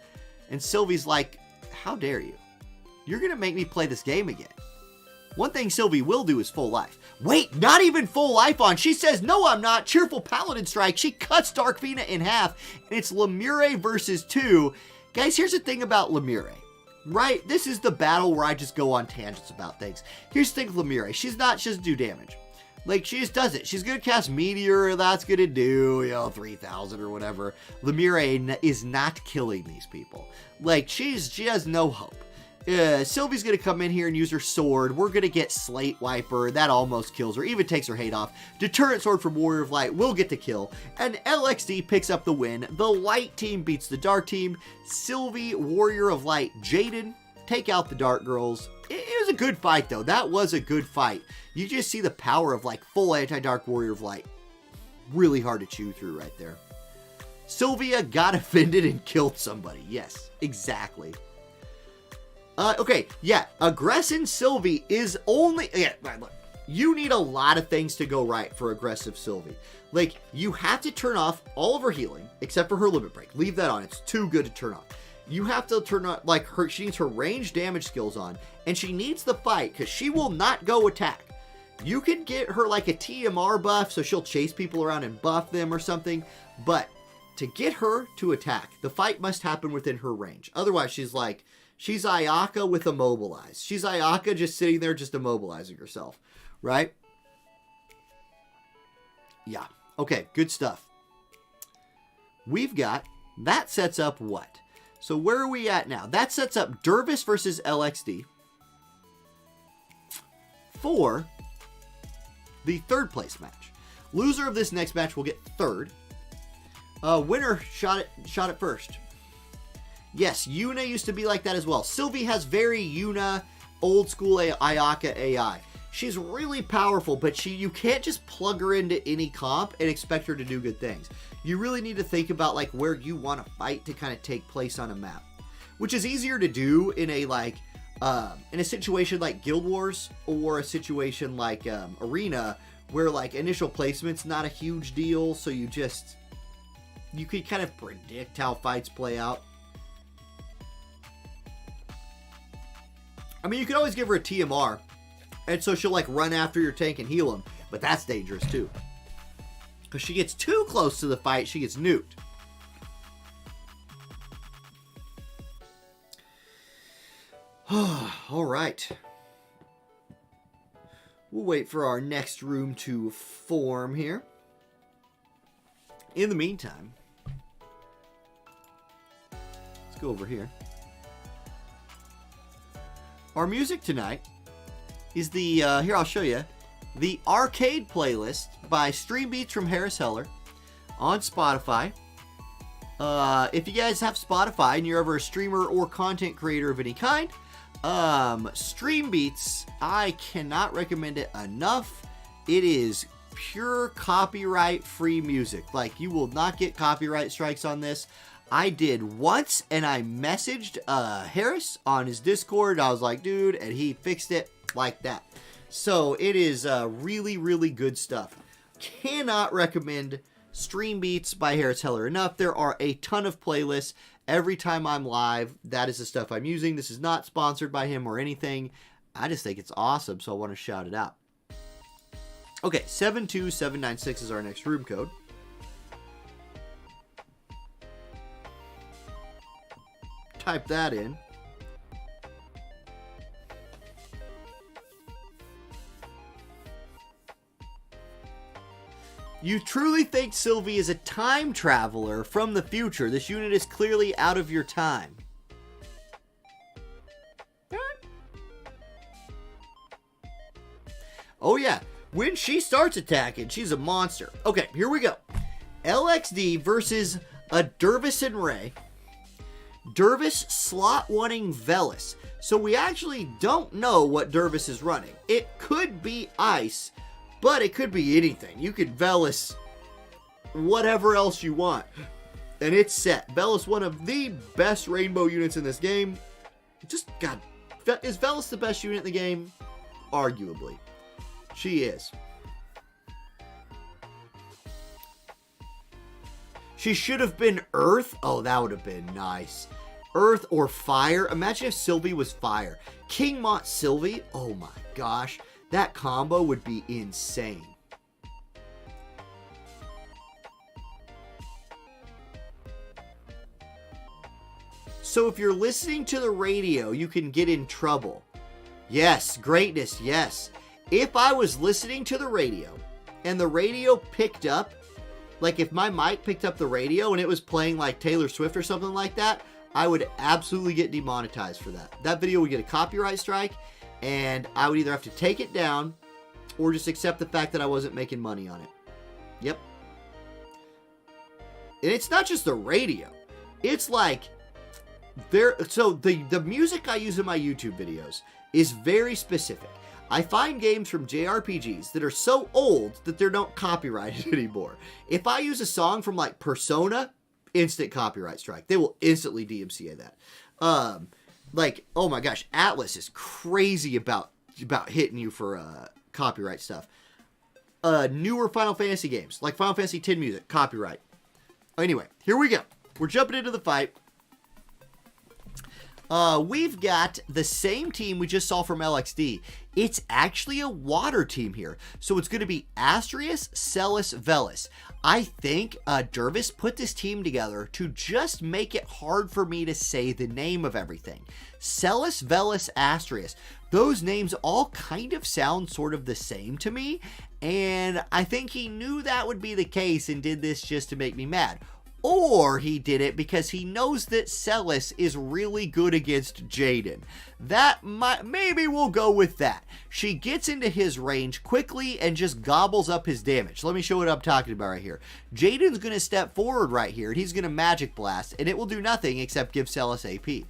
And Sylvie's like, how dare you? You're going to make me play this game again. One thing Sylvie will do is full life. Wait, not even full life on. She says, no, I'm not. Cheerful Paladin Strike. She cuts Darkfina in half, and it's Lemure versus 2. Guys, here's the thing about Lemure, right? This is the battle where I just go on tangents about things. Here's the thing with Lemure. She doesn't do damage. Like, she just does it. She's going to cast Meteor. That's going to do, 3,000 or whatever. Lemure is not killing these people. Like, she has no hope. Sylvie's going to come in here and use her sword. We're going to get Slate Wiper. That almost kills her. Even takes her hate off. Deterrent Sword from Warrior of Light will get the kill. And LXD picks up the win. The Light team beats the Dark team. Sylvie, Warrior of Light, Jaden take out the Dark girls. It was a good fight, though. That was a good fight. You just see the power of, like, full anti-Dark Warrior of Light. Really hard to chew through right there. Sylvia got offended and killed somebody. Yes, exactly. Okay, yeah, Aggressing Sylvie is only... Yeah, look, you need a lot of things to go right for Aggressive Sylvie. Like, you have to turn off all of her healing, except for her limit break. Leave that on. It's too good to turn off. You have to turn on, like, she needs her range damage skills on, and she needs the fight, because she will not go attack. You can get her, like, a TMR buff, so she'll chase people around and buff them or something, but to get her to attack, the fight must happen within her range. Otherwise, she's like... She's Ayaka with Immobilize. She's Ayaka just sitting there just immobilizing herself, right? Yeah. Okay, good stuff. We've got, that sets up what? So where are we at now? That sets up Dervis versus LXD for the third place match. Loser of this next match will get third. Winner shot it first. Yes, Yuna used to be like that as well. Sylvie has very Yuna, old school Ayaka AI. She's really powerful, but you can't just plug her into any comp and expect her to do good things. You really need to think about like where you want to fight to kind of take place on a map, which is easier to do in a situation like Guild Wars or a situation like Arena, where like initial placement's not a huge deal, so you can kind of predict how fights play out. I mean, you could always give her a TMR, and so she'll like run after your tank and heal him, but that's dangerous too. Because she gets too close to the fight, she gets nuked. All right. We'll wait for our next room to form here. In the meantime, let's go over here. Our music tonight is the, here I'll show you, the arcade playlist by Stream Beats from Harris Heller on Spotify. If you guys have Spotify and you're ever a streamer or content creator of any kind, Stream Beats, I cannot recommend it enough. It is pure copyright free music. Like, you will not get copyright strikes on this. I did once, and I messaged Harris on his Discord. I was like, dude, and he fixed it like that. So it is really, really good stuff. Cannot recommend Stream Beats by Harris Heller enough. There are a ton of playlists. Every time I'm live, that is the stuff I'm using. This is not sponsored by him or anything. I just think it's awesome, so I want to shout it out. Okay, 72796 is our next room code. Type that in. You truly think Sylvie is a time traveler from the future. This unit is clearly out of your time. Oh yeah, when she starts attacking, she's a monster. Okay, here we go. LXD versus a Dervis and Ray. Dervis slot-wanting Velis. So we actually don't know what Dervis is running. It could be Ice, but it could be anything. You could Velis whatever else you want, and it's set. Velis, one of the best rainbow units in this game. Just, God, is Velis the best unit in the game? Arguably. She is. She should have been Earth. Oh, that would have been nice. Earth or Fire. Imagine if Sylvie was Fire. King Mont Sylvie. Oh my gosh. That combo would be insane. So if you're listening to the radio, you can get in trouble. Yes, greatness, yes. If I was listening to the radio and the radio picked up, like if my mic picked up the radio and it was playing like Taylor Swift or something like that, I would absolutely get demonetized for that. That video would get a copyright strike, and I would either have to take it down or just accept the fact that I wasn't making money on it. Yep. And it's not just the radio. It's like, so the music I use in my YouTube videos is very specific. I find games from JRPGs that are so old that they're not copyrighted anymore. If I use a song from like Persona, instant copyright strike. They will instantly DMCA that. Like, oh my gosh, Atlas is crazy about hitting you for copyright stuff. Newer Final Fantasy games, like Final Fantasy X music, copyright. Anyway, here we go. We're jumping into the fight. We've got the same team we just saw from LXD. It's actually a water team here. So it's going to be Astrius, Celis, Velis. I think Dervis put this team together to just make it hard for me to say the name of everything. Celis, Velis, Astrius. Those names all kind of sound sort of the same to me. And I think he knew that would be the case and did this just to make me mad. or he did it because he knows that Celis is really good against Jaden. Maybe we'll go with that. She gets into his range quickly and just gobbles up his damage. Let me show what I'm talking about right here. Jaden's going to step forward right here, and he's going to Magic Blast, and it will do nothing except give Celis AP.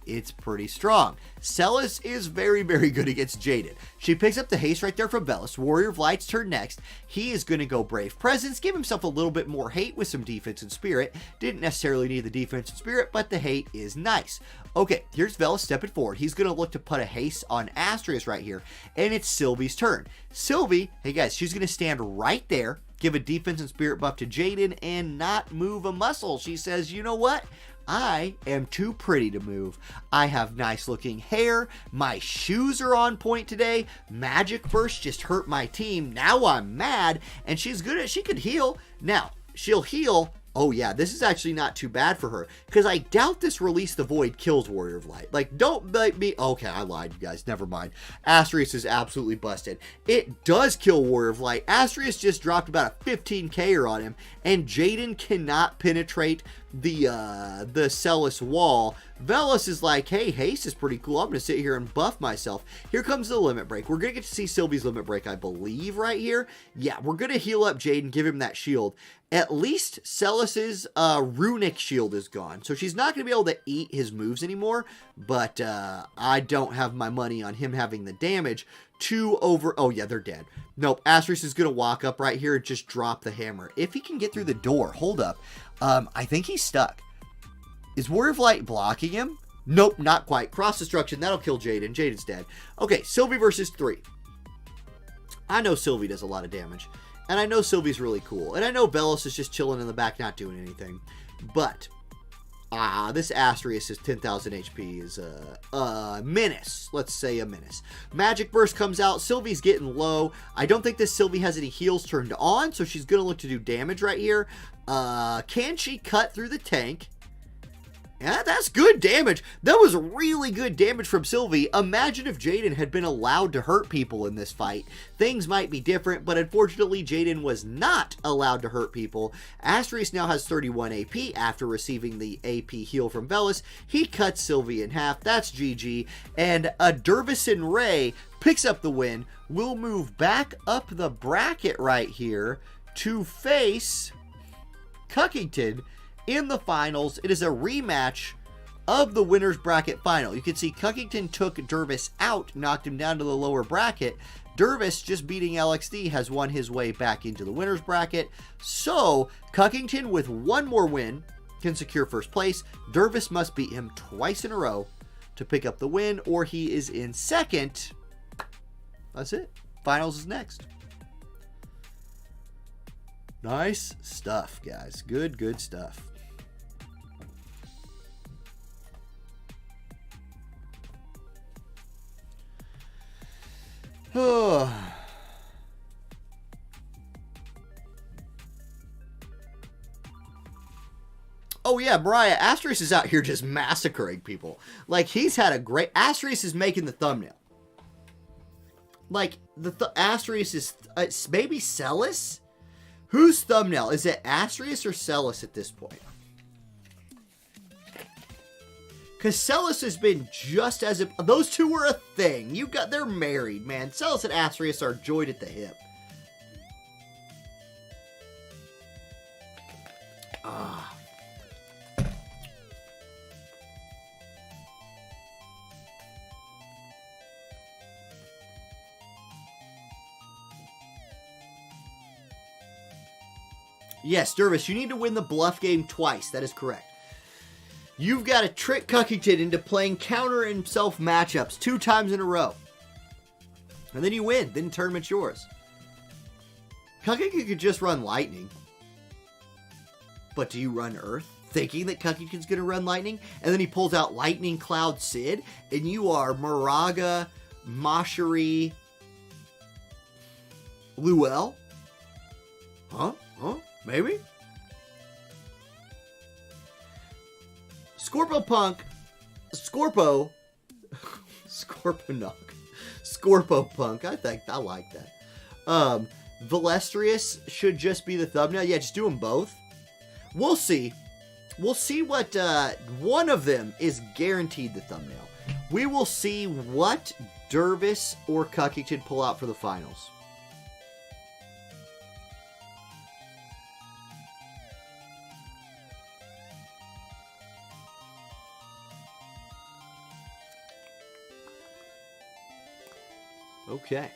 It's pretty strong. Celis is very, very good against Jaden. She picks up the haste right there from Bellis. Warrior of Light's turn next. He is going to go Brave Presence, give himself a little bit more hate with some defense and spirit. Didn't necessarily need the defense and spirit, but the hate is nice. Okay, here's Velas stepping forward. He's going to look to put a haste on Astrius right here, and it's Sylvie's turn. Sylvie, hey guys, she's going to stand right there, give a defense and spirit buff to Jaden, and not move a muscle. She says, you know what? I am too pretty to move. I have nice looking hair. My shoes are on point today. Magic Burst just hurt my team. Now I'm mad. And she's good at, she could heal. Now, she'll heal. Oh yeah, this is actually not too bad for her, because I doubt this Release the Void kills Warrior of Light. Like, don't let me... Okay, I lied, you guys. Never mind. Astrius is absolutely busted. It does kill Warrior of Light. Astrius just dropped about a 15K on him, and Jaden cannot penetrate the Celis wall. Velas is like, hey, haste is pretty cool. I'm going to sit here and buff myself. Here comes the limit break. We're going to get to see Sylvie's limit break, I believe, right here. Yeah, we're going to heal up Jaden, give him that shield. At least Celis's runic shield is gone, so she's not going to be able to eat his moves anymore, but I don't have my money on him having the damage. Oh yeah, they're dead. Nope, Astrius is going to walk up right here and just drop the hammer. If he can get through the door, hold up. I think he's stuck. Is Warrior of Light blocking him? Nope, not quite. Cross destruction, that'll kill Jaden. Jaden's dead. Okay, Sylvie versus 3. I know Sylvie does a lot of damage. And I know Sylvie's really cool. And I know Bellis is just chilling in the back, not doing anything. But, this Astrius is 10,000 HP is a menace. Let's say a menace. Magic Burst comes out. Sylvie's getting low. I don't think this Sylvie has any heals turned on, so she's going to look to do damage right here. Can she cut through the tank? Yeah, that's good damage. That was really good damage from Sylvie. Imagine if Jaden had been allowed to hurt people in this fight. Things might be different, but unfortunately Jaden was not allowed to hurt people. Astrius now has 31 AP after receiving the AP heal from Velas. He cuts Sylvie in half. That's GG. And a Dervis and Ray picks up the win. We'll move back up the bracket right here to face Cuckington in the finals. It is a rematch of the winner's bracket final. You can see Cuckington took Dervis out, knocked him down to the lower bracket. Dervis, just beating LXD, has won his way back into the winner's bracket. So, Cuckington, with one more win, can secure first place. Dervis must beat him twice in a row to pick up the win, or he is in second. That's it. Finals is next. Nice stuff, guys. Good, good stuff. Oh yeah, Mariah, Astrius is out here just massacring people. Like, he's had a great... Astrius is making the thumbnail. Like, Astrius is... maybe Celis? Whose thumbnail? Is it Astrius or Celis at this point? Because Celis has been just as... those two were a thing. They're married, man. Celis and Astrius are joined at the hip. Ah. Yes, Dervis, you need to win the bluff game twice. That is correct. You've got to trick Cuckington into playing counter himself matchups 2 times in a row. And then you win. Then the tournament's yours. Cuckington could just run Lightning. But do you run Earth? Thinking that Cuckington's going to run Lightning? And then he pulls out Lightning Cloud Sid. And you are Moraga, Mashari, Luel? Huh? Maybe? Scorpopunk, Scorpopunk, Scorpopunk. I like that. Velestrius should just be the thumbnail. Yeah, just do them both. We'll see. We'll see what, one of them is guaranteed the thumbnail. We will see what Dervis or Cuckington pull out for the finals. Okay.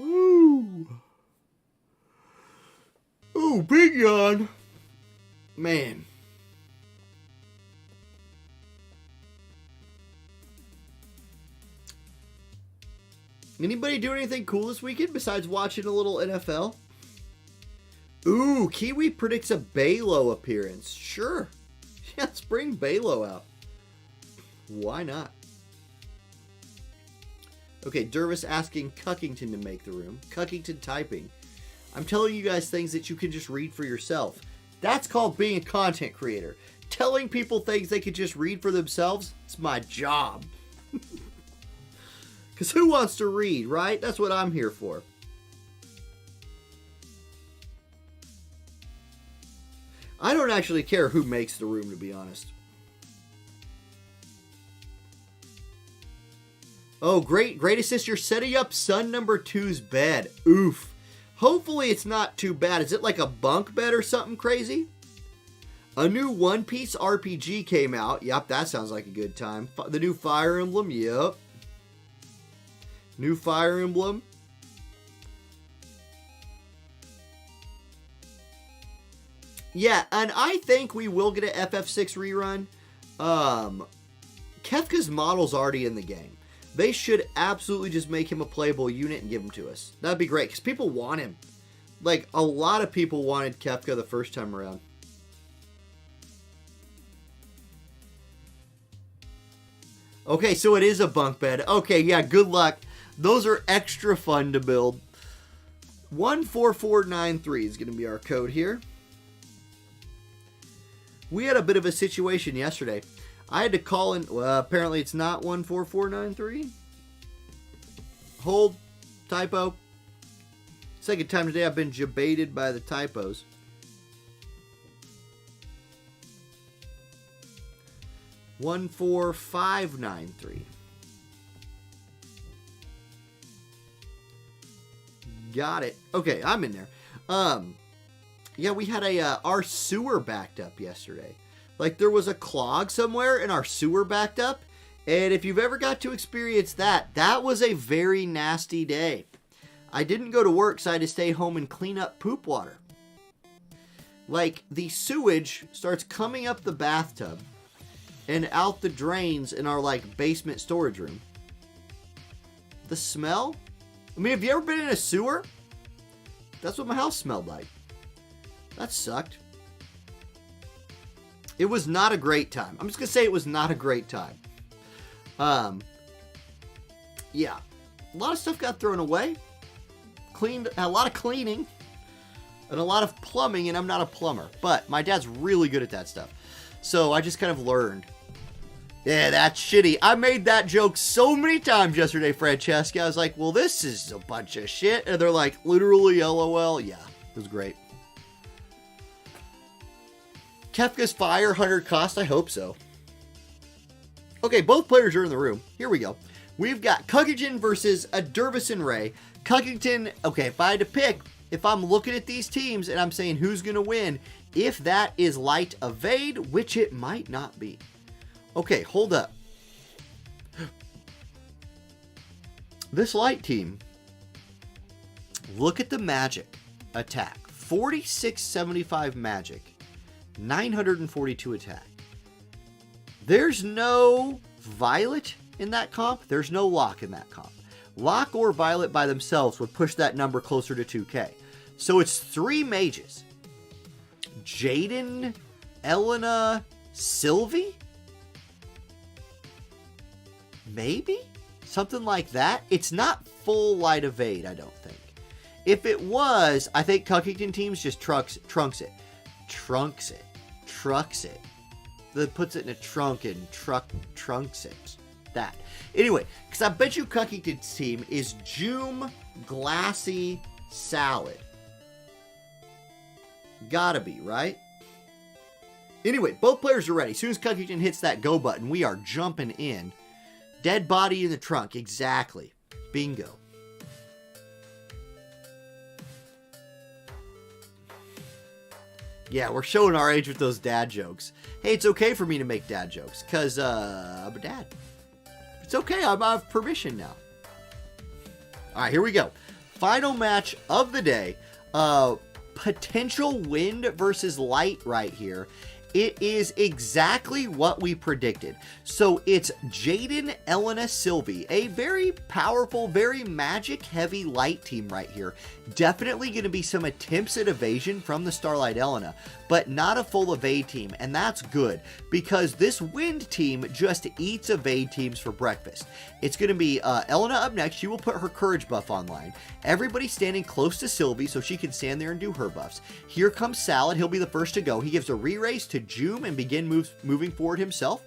Ooh. Ooh, big yawn. Man. Anybody do anything cool this weekend besides watching a little NFL? Ooh, Kiwi predicts a Balo appearance. Sure. Yeah, let's bring Balo out. Why not? Okay, Dervis asking Cuckington to make the room. Cuckington typing. I'm telling you guys things that you can just read for yourself. That's called being a content creator. Telling people things they could just read for themselves, it's my job. Because who wants to read, right? That's what I'm here for. I don't actually care who makes the room, to be honest. Oh, great assist. You're setting up son number 2's bed. Oof. Hopefully it's not too bad. Is it like a bunk bed or something crazy? A new One Piece RPG came out. Yep, that sounds like a good time. The new Fire Emblem. Yep. New Fire Emblem. Yeah, and I think we will get an FF6 rerun. Kefka's model's already in the game. They should absolutely just make him a playable unit and give him to us. That'd be great, because people want him. Like, a lot of people wanted Kefka the first time around. Okay, so it is a bunk bed. Okay, yeah, good luck. Those are extra fun to build. 14493 is going to be our code here. We had a bit of a situation yesterday. I had to call in. Well, apparently it's not 14493. Hold. Typo. Second time today I've been jebaited by the typos. One 14593. Got it. Okay, I'm in there. Yeah, we had our sewer backed up yesterday. Like, there was a clog somewhere and our sewer backed up. And if you've ever got to experience that, that was a very nasty day. I didn't go to work, so I had to stay home and clean up poop water. Like, the sewage starts coming up the bathtub and out the drains in our, like, basement storage room. The smell? I mean, have you ever been in a sewer? That's what my house smelled like. That sucked. It was not a great time. I'm just going to say it was not a great time. Yeah. A lot of stuff got thrown away. A lot of cleaning. And a lot of plumbing, and I'm not a plumber. But my dad's really good at that stuff. So I just kind of learned. Yeah, that's shitty. I made that joke so many times yesterday, Francesca. I was like, well, this is a bunch of shit. And they're like, literally, LOL. Yeah, it was great. Kefka's Fire 100 cost? I hope so. Okay, both players are in the room. Here we go. We've got Cuckington versus a Dervis and Ray. Cuckington, okay, if I had to pick, if I'm looking at these teams and I'm saying who's going to win, if that is Light Evade, which it might not be. Okay, hold up. This Light team, look at the magic attack. 4675 magic. 942 attack. There's no Violet in that comp. There's no Locke in that comp. Locke or Violet by themselves would push that number closer to 2K. So it's 3 mages. Jaden, Elena, Sylvie? Maybe? Something like that. It's not full Light Evade, I don't think. If it was, I think Cuckington teams just trunks it. That puts it in a trunk and trunks it. That. Anyway, because I bet you Cuckington's team is Joom, Glassy, Salad. Gotta be, right? Anyway, both players are ready. As soon as Cuckington hits that go button, we are jumping in. Dead body in the trunk. Exactly. Bingo. Yeah, we're showing our age with those dad jokes. Hey, it's okay for me to make dad jokes, because I'm a dad. It's okay, I have permission now. Alright, here we go. Final match of the day. Potential wind versus light right here. It is exactly what we predicted. So it's Jaden, Elena, Sylvie. A very powerful, very magic-heavy light team right here. Definitely going to be some attempts at evasion from the Starlight Elena, but not a full evade team, and that's good, because this wind team just eats evade teams for breakfast. It's going to be Elena up next. She will put her courage buff online. Everybody standing close to Sylvie so she can stand there and do her buffs. Here comes Salad. He'll be the first to go. He gives a re-raise to Joom and begin moving forward himself.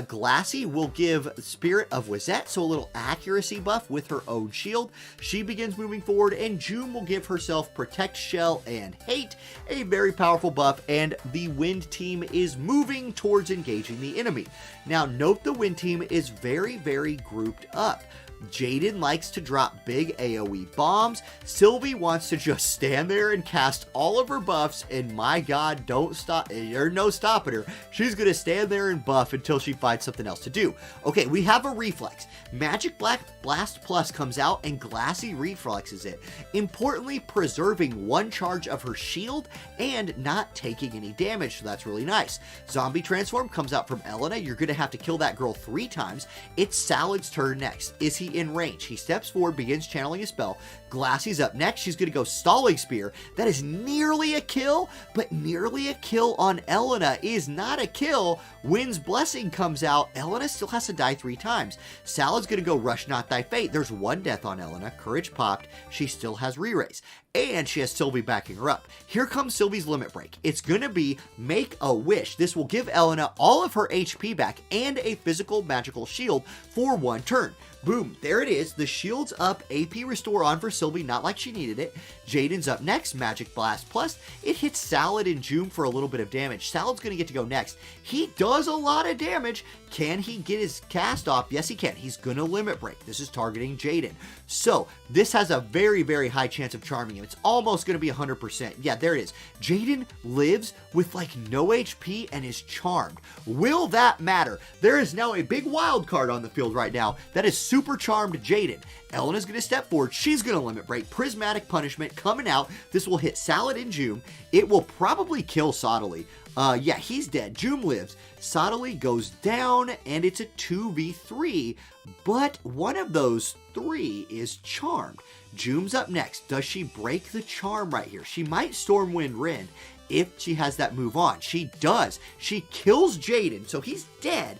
Glassy will give Spirit of Wizette, so a little accuracy buff with her own shield. She begins moving forward, and Joom will give herself Protect, Shell, and Hate, a very powerful buff, and the Wind team is moving towards engaging the enemy. Now, note the Wind team is very, very grouped up. Jaden likes to drop big AoE bombs. Sylvie wants to just stand there and cast all of her buffs, and my god, don't stop. There's no stopping her. She's going to stand there and buff until she finds something else to do. Okay, we have a reflex. Magic Blast Plus comes out, and Glassy reflexes it, importantly preserving one charge of her shield and not taking any damage, so that's really nice. Zombie Transform comes out from Elena. You're going to have to kill that girl 3 times. It's Salad's turn next. Is he in range? He steps forward, begins channeling a spell. Glassy's up next. She's going to go Stalling Spear. That is nearly a kill, but nearly a kill on Elena is not a kill. Wind's Blessing comes out. Elena still has to die 3 times. Salad's going to go Rush Not Thy Fate. There's 1 death on Elena. Courage popped. She still has re-raise. And she has Sylvie backing her up. Here comes Sylvie's Limit Break. It's going to be Make a Wish. This will give Elena all of her HP back and a physical magical shield for 1 turn. Boom, there it is. The shield's up, AP Restore on for Sylvie, not like she needed it. Jaden's up next, Magic Blast Plus. It hits Salad and Joom for a little bit of damage. Salad's going to get to go next. He does a lot of damage. Can he get his cast off? Yes, he can. He's going to Limit Break. This is targeting Jaden. So, this has a very, very high chance of charming him. It's almost going to be 100%. Yeah, there it is. Jaden lives with like no HP and is charmed. Will that matter? There is now a big wild card on the field right now that is super charmed Jaden. Elena's going to step forward. She's going to Limit Break. Prismatic Punishment coming out. This will hit Salad and Joom. It will probably kill Sottily. Yeah, he's dead. Joom lives. Sottily goes down, and it's a 2v3, but one of those 3 is charmed. Joom's up next. Does she break the charm right here? She might Stormwind Rend if she has that move on. She does. She kills Jaden, so he's dead,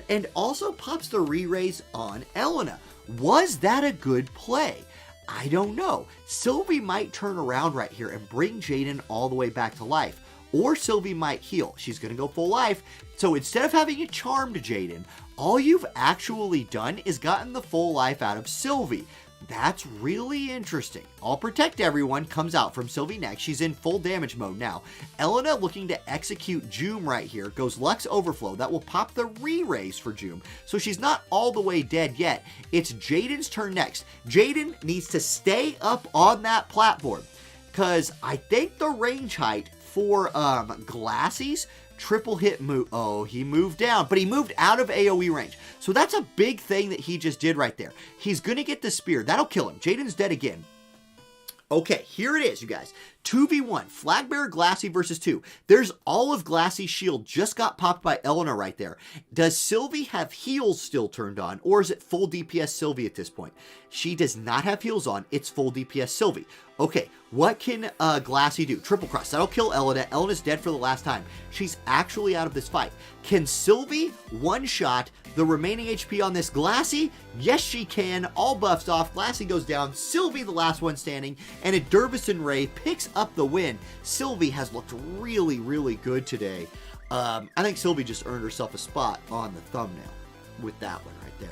and also pops the re-raise on Elena. Was that a good play? I don't know. Sylvie might turn around right here and bring Jaden all the way back to life. Or Sylvie might heal. She's going to go full life. So instead of having a charmed Jaden, all you've actually done is gotten the full life out of Sylvie. That's really interesting. I'll Protect Everyone comes out from Sylvie next. She's in full damage mode now. Elena looking to execute Joom right here. Goes Lux Overflow. That will pop the re-raise for Joom. So she's not all the way dead yet. It's Jaden's turn next. Jaden needs to stay up on that platform, because I think the range height for Glassy's triple hit move. Oh, he moved down, but he moved out of AoE range. So that's a big thing that he just did right there. He's going to get the spear. That'll kill him. Jaden's dead again. Okay, here it is, you guys. 2v1, Flagbearer Glassy versus 2. There's all of Glassy's shield just got popped by Elena right there. Does Sylvie have heals still turned on, or is it full DPS Sylvie at this point? She does not have heals on. It's full DPS Sylvie. Okay, what can Glassy do? Triple Cross. That'll kill Elena. Elena's dead for the last time. She's actually out of this fight. Can Sylvie one-shot the remaining HP on this Glassy? Yes, she can. All buffs off. Glassy goes down. Sylvie, the last one standing. And a Dervis and Ray picks up the win. Sylvie has looked really, really good today. I think Sylvie just earned herself a spot on the thumbnail with that one right there.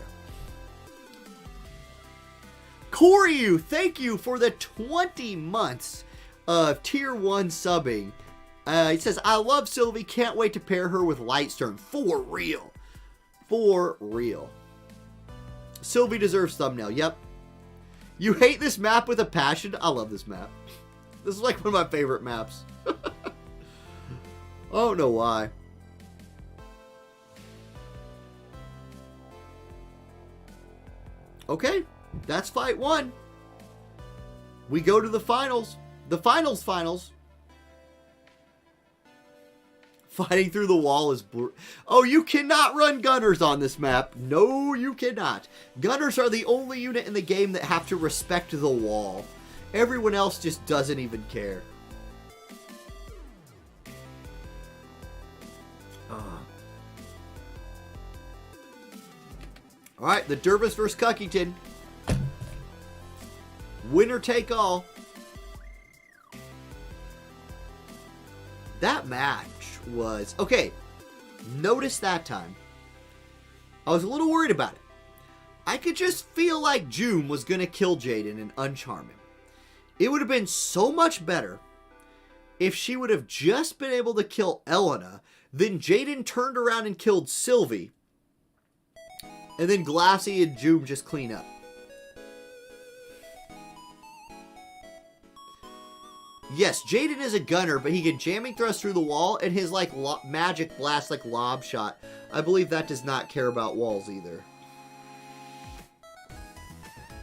Koryu, thank you for the 20 months of Tier 1 subbing. He says, I love Sylvie. Can't wait to pair her with Lightstern. For real. For real. Sylvie deserves thumbnail. Yep. You hate this map with a passion? I love this map. This is like one of my favorite maps. I don't know why. Okay. That's fight 1. We go to the finals. The finals. Fighting through the wall is oh, you cannot run gunners on this map. No, you cannot. Gunners are the only unit in the game that have to respect the wall. Everyone else just doesn't even care. Alright, the Dervis versus Cuckington. Winner take all. That match was... Okay, notice that time. I was a little worried about it. I could just feel like June was going to kill Jaden and uncharm him. It would have been so much better if she would have just been able to kill Elena, then Jaden turned around and killed Sylvie, and then Glassy and June just clean up. Yes, Jaden is a gunner, but he can jamming thrust through the wall, and his like magic blast, like lob shot. I believe that does not care about walls either.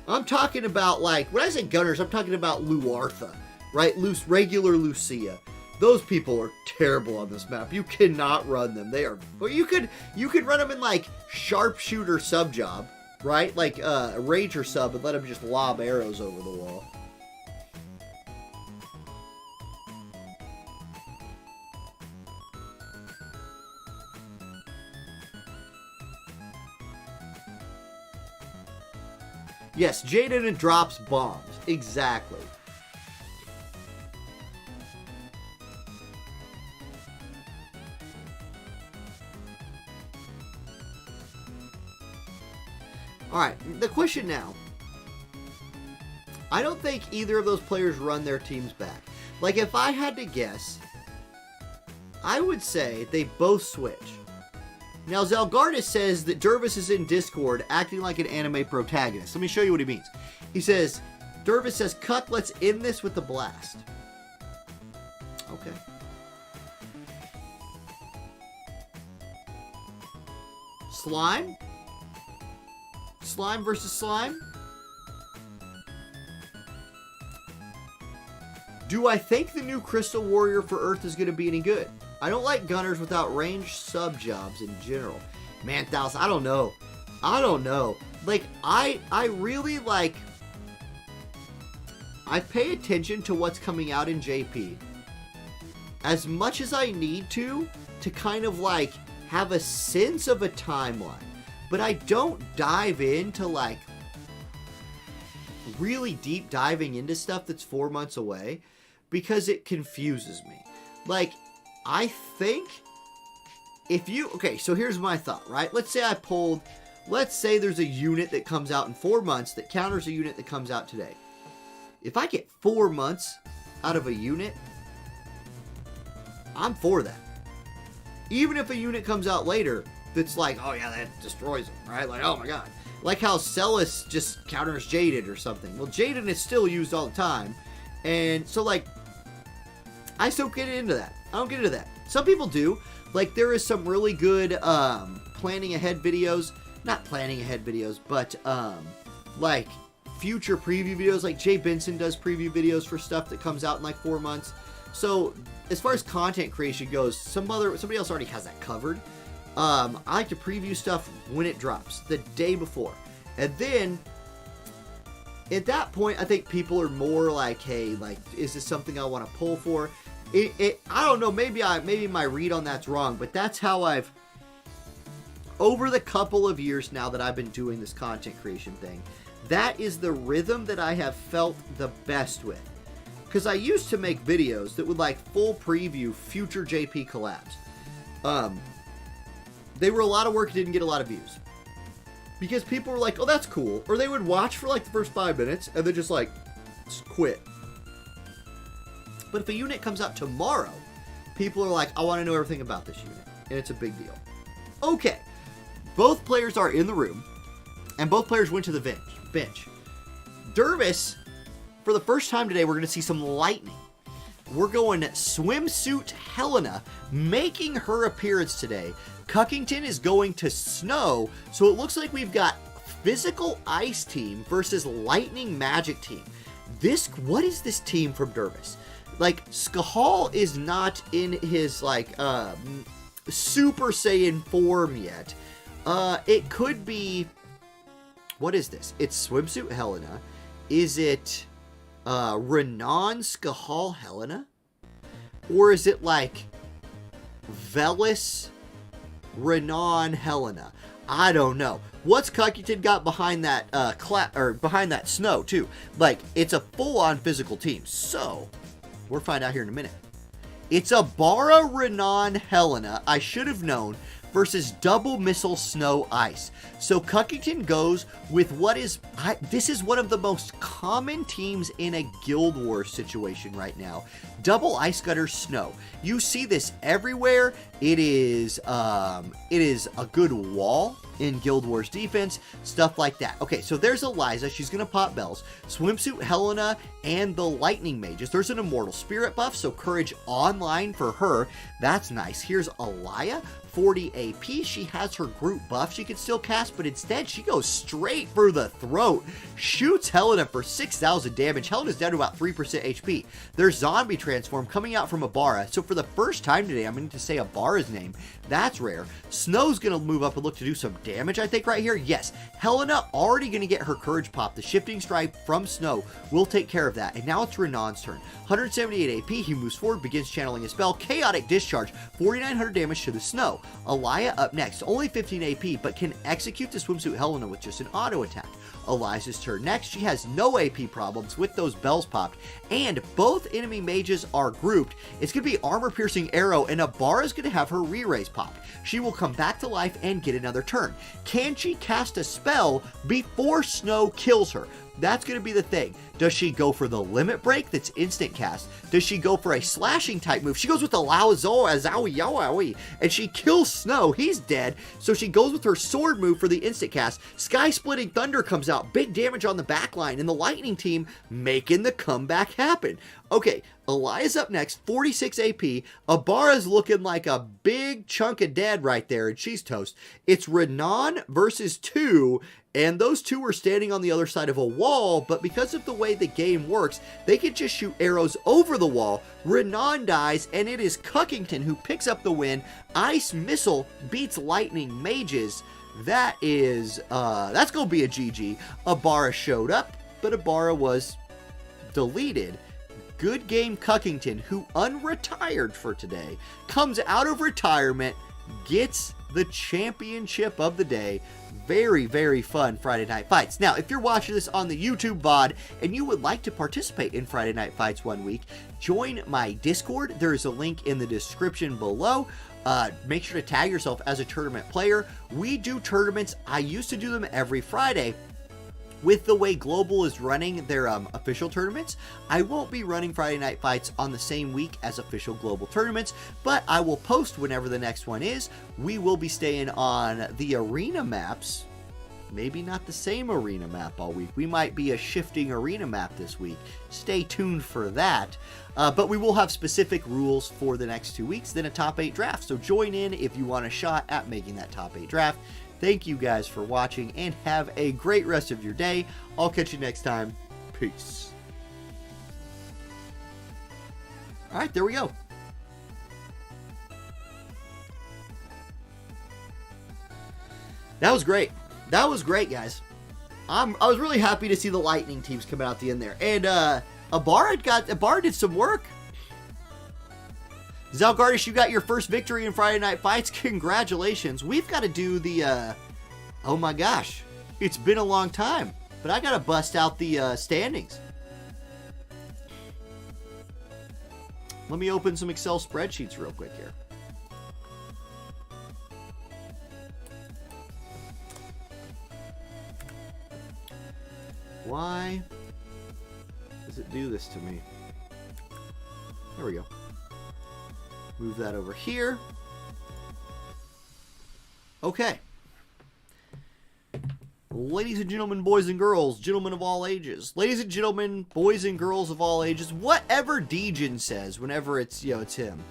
I'm talking about, like, when I say gunners, I'm talking about Luartha, right? Regular Lucia. Those people are terrible on this map. You cannot run them. They are, or you could run them in like sharpshooter sub job, right? Like a ranger sub, and let them just lob arrows over the wall. Yes, Jaden drops bombs. Exactly. Alright, the question now. I don't think either of those players run their teams back. Like, if I had to guess, I would say they both switch. Now, Zelgardis says that Dervis is in Discord acting like an anime protagonist. Let me show you what he means. He says, Dervis says, Cuck, let's end this with the blast. Okay. Slime? Slime versus slime? Do I think the new Crystal Warrior for Earth is going to be any good? I don't like gunners without range sub jobs in general. Man, Thaus, I don't know. I don't know. Like, I really like... I pay attention to what's coming out in JP as much as I need to kind of like have a sense of a timeline. But I don't dive into like really deep diving into stuff that's 4 months away because it confuses me. Like, I think if you... Okay, so here's my thought, right? Let's say I pulled... Let's say there's a unit that comes out in 4 months that counters a unit that comes out today. If I get 4 months out of a unit, I'm for that. Even if a unit comes out later that's like, oh yeah, that destroys them, right? Like, oh my god. Like how Celis just counters Jaden or something. Well, Jaden is still used all the time. And so, like, I still get into that. I don't get into that. Some people do. Like, there is some really good planning ahead videos. Not planning ahead videos, but like future preview videos. Like Jay Benson does preview videos for stuff that comes out in like 4 months. So as far as content creation goes, somebody else already has that covered. I like to preview stuff when it drops, the day before. And then at that point, I think people are more like, hey, like, is this something I want to pull for? I don't know, maybe my read on that's wrong, but that's how I've, over the couple of years now that I've been doing this content creation thing, that is the rhythm that I have felt the best with. Because I used to make videos that would like full preview future JP collabs. They were a lot of work, didn't get a lot of views. Because people were like, oh, that's cool. Or they would watch for like the first 5 minutes and then just like quit. But if a unit comes out tomorrow people are like, I want to know everything about this unit. And it's a big deal. Okay. Both players are in the room. And both players went to the bench. Dervis, for the first time today, we're going to see some lightning. We're going Swimsuit Helena, making her appearance today. Cuckington is going to Snow, so it looks like we've got Physical Ice team versus Lightning Magic team. What is this team from Dervis? Like, Skahal is not in his, like, Super Saiyan form yet. It could be... What is this? It's Swimsuit Helena. Is it Renan Skahal Helena? Or is it like Velis Renan Helena? I don't know. What's Cuckington got behind that behind that Snow too? Like, it's a full-on physical team. So we'll find out here in a minute. It's a Bara Renan Helena. I should have known. Versus Double Missile Snow Ice. So Cuckington goes with what is... this is one of the most common teams in a Guild Wars situation right now. Double Ice Gutter Snow. You see this everywhere. It is a good wall in Guild Wars defense. Stuff like that. Okay, so there's Eliza. She's going to pop bells. Swimsuit Helena and the Lightning Mages. There's an Immortal Spirit buff, so Courage online for her. That's nice. Here's Alaya. 40 AP. She has her group buff she can still cast, but instead she goes straight for the throat. Shoots Helena for 6,000 damage. Helena's down to about 3% HP. There's Zombie Transform coming out from Abara. So for the first time today, I'm going to say Abara's name. That's rare. Snow's going to move up and look to do some damage, I think, right here. Yes. Helena already going to get her Courage pop. The Shifting Strike from Snow will take care of that. And now it's Renan's turn. 178 AP. He moves forward, begins channeling a spell. Chaotic Discharge. 4,900 damage to the Snow. Alaya up next, only 15 AP, but can execute the Swimsuit Helena with just an auto attack. Eliza's turn next. She has no AP problems with those bells popped, and both enemy mages are grouped. It's going to be Armor Piercing Arrow, and Abara's going to have her re-raise pop. She will come back to life and get another turn. Can she cast a spell before Snow kills her? That's going to be the thing. Does she go for the Limit Break that's instant cast? Does she go for a slashing type move? She goes with the Zowie, and she kills Snow. He's dead. So she goes with her sword move for the instant cast. Sky Splitting Thunder comes out. Big damage on the back line, and the Lightning team making the comeback happen. Okay, Elias up next, 46 AP. Abara's looking like a big chunk of dead right there, and she's toast. It's Renan versus 2, and those two are standing on the other side of a wall, but because of the way the game works, they can just shoot arrows over the wall. Renan dies, and it is Cuckington who picks up the win. Ice Missile beats Lightning Mages. That's going to be a GG. Abara showed up, but Abara was deleted. Good game Cuckington, who unretired for today, comes out of retirement, gets the championship of the day. Very, very fun Friday Night Fights. Now, if you're watching this on the YouTube VOD and you would like to participate in Friday Night Fights one week, join my Discord. There is a link in the description below. Make sure to tag yourself as a tournament player. We do tournaments. I used to do them every Friday. With the way Global is running their official tournaments, I won't be running Friday Night Fights on the same week as official Global tournaments, but I will post whenever the next one is. We will be staying on the arena maps. Maybe not the same arena map all week. We might be a shifting arena map this week. Stay tuned for that. But we will have specific rules for the next 2 weeks, then a top 8 draft. So join in if you want a shot at making that top 8 draft. Thank you guys for watching, and have a great rest of your day. I'll catch you next time. Peace. All right, there we go. That was great. That was great, guys. I was really happy to see the Lightning teams come out at the end there. And Abara did some work. Zalgardish, you got your first victory in Friday Night Fights. Congratulations. We've got to do the, oh my gosh. It's been a long time. But I got to bust out the standings. Let me open some Excel spreadsheets real quick here. Why does it do this to me? There we go. Move that over here. Okay. Ladies and gentlemen, boys and girls, gentlemen of all ages. Ladies and gentlemen, boys and girls of all ages. Whatever Dejin says whenever it's, it's him.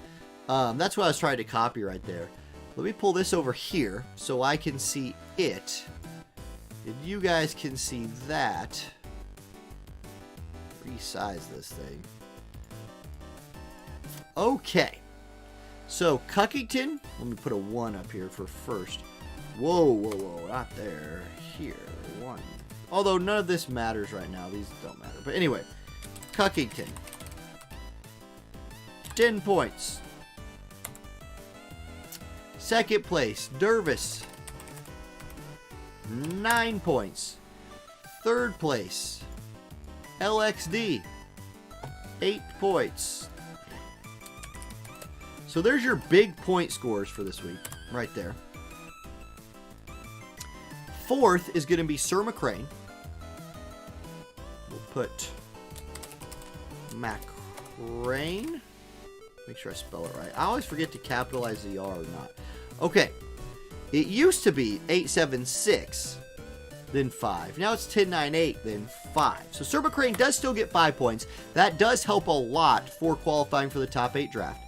That's what I was trying to copy right there. Let me pull this over here so I can see it. And you guys can see that. Resize this thing. Okay. So, Cuckington. Let me put a 1 up here for first. Whoa, whoa, whoa. Not there. Here. 1. Although none of this matters right now. These don't matter. But anyway. Cuckington. 10 points. Second place, Dervis. 9 points. Third place, LXD. 8 points. So there's your big point scores for this week. Right there. Fourth is going to be Sir McCrayne. We'll put McCrayne. Make sure I spell it right. I always forget to capitalize the R or not. Okay. It used to be 876, then 5. Now it's 1098, then 5. So Sir McCrayne does still get 5 points. That does help a lot for qualifying for the top 8 draft.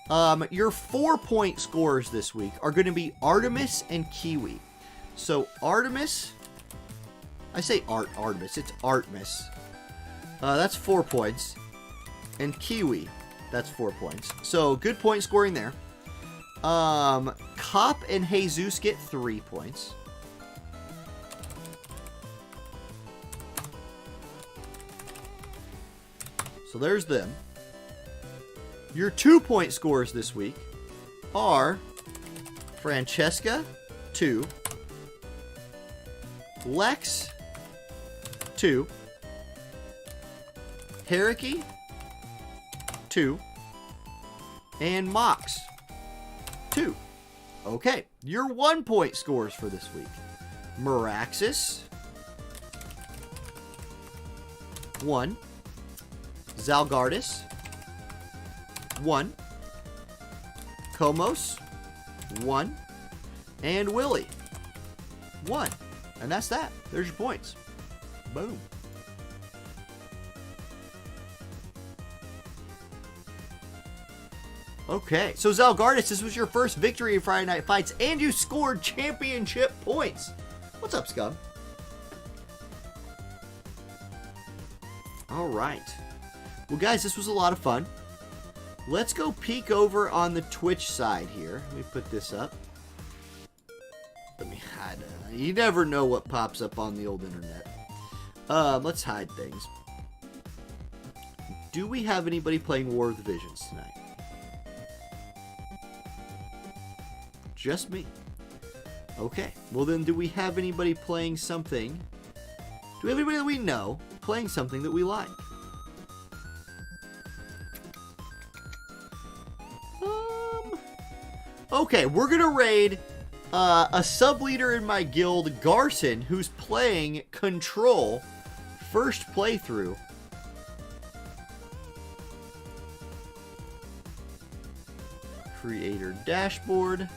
Your 4-point scores this week are going to be Artemis and Kiwi. So Artemis, I say Artemis, it's Artemis. That's 4 points. And Kiwi, that's 4 points. So good point scoring there. Cop and Jesus get 3 points. So there's them. Your 2-point scores this week are Francesca, 2. Lex, 2. Hariki, 2. And Mox, 2. Okay, your 1-point scores for this week. Maraxis, 1. Zalgardis, 1. Komos, 1. And Willie, 1. And that's that. There's your points. Boom. Okay, so Zalgardis, this was your first victory in Friday Night Fights, and you scored championship points. What's up, Scum? All right. Well, guys, this was a lot of fun. Let's go peek over on the Twitch side here. Let me put this up. Let me hide it. You never know what pops up on the old internet. Let's hide things. Do we have anybody playing War of the Visions tonight? Just me. Okay. Well, then, do we have anybody playing something? Do we have anybody that we know playing something that we like? Okay, we're going to raid a sub-leader in my guild, Garson, who's playing Control first playthrough. Creator dashboard.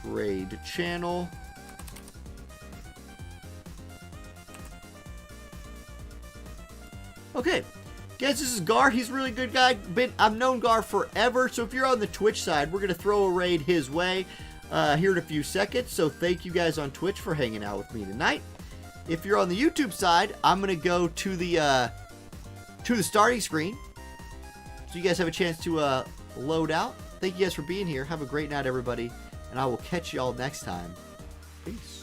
Raid channel. Okay. Guys, this is Gar. He's a really good guy. I've known Gar forever, so if you're on the Twitch side, we're going to throw a raid his way here in a few seconds. So thank you guys on Twitch for hanging out with me tonight. If you're on the YouTube side, I'm going to go to the starting screen so you guys have a chance to load out. Thank you guys for being here. Have a great night, everybody, and I will catch you all next time. Peace.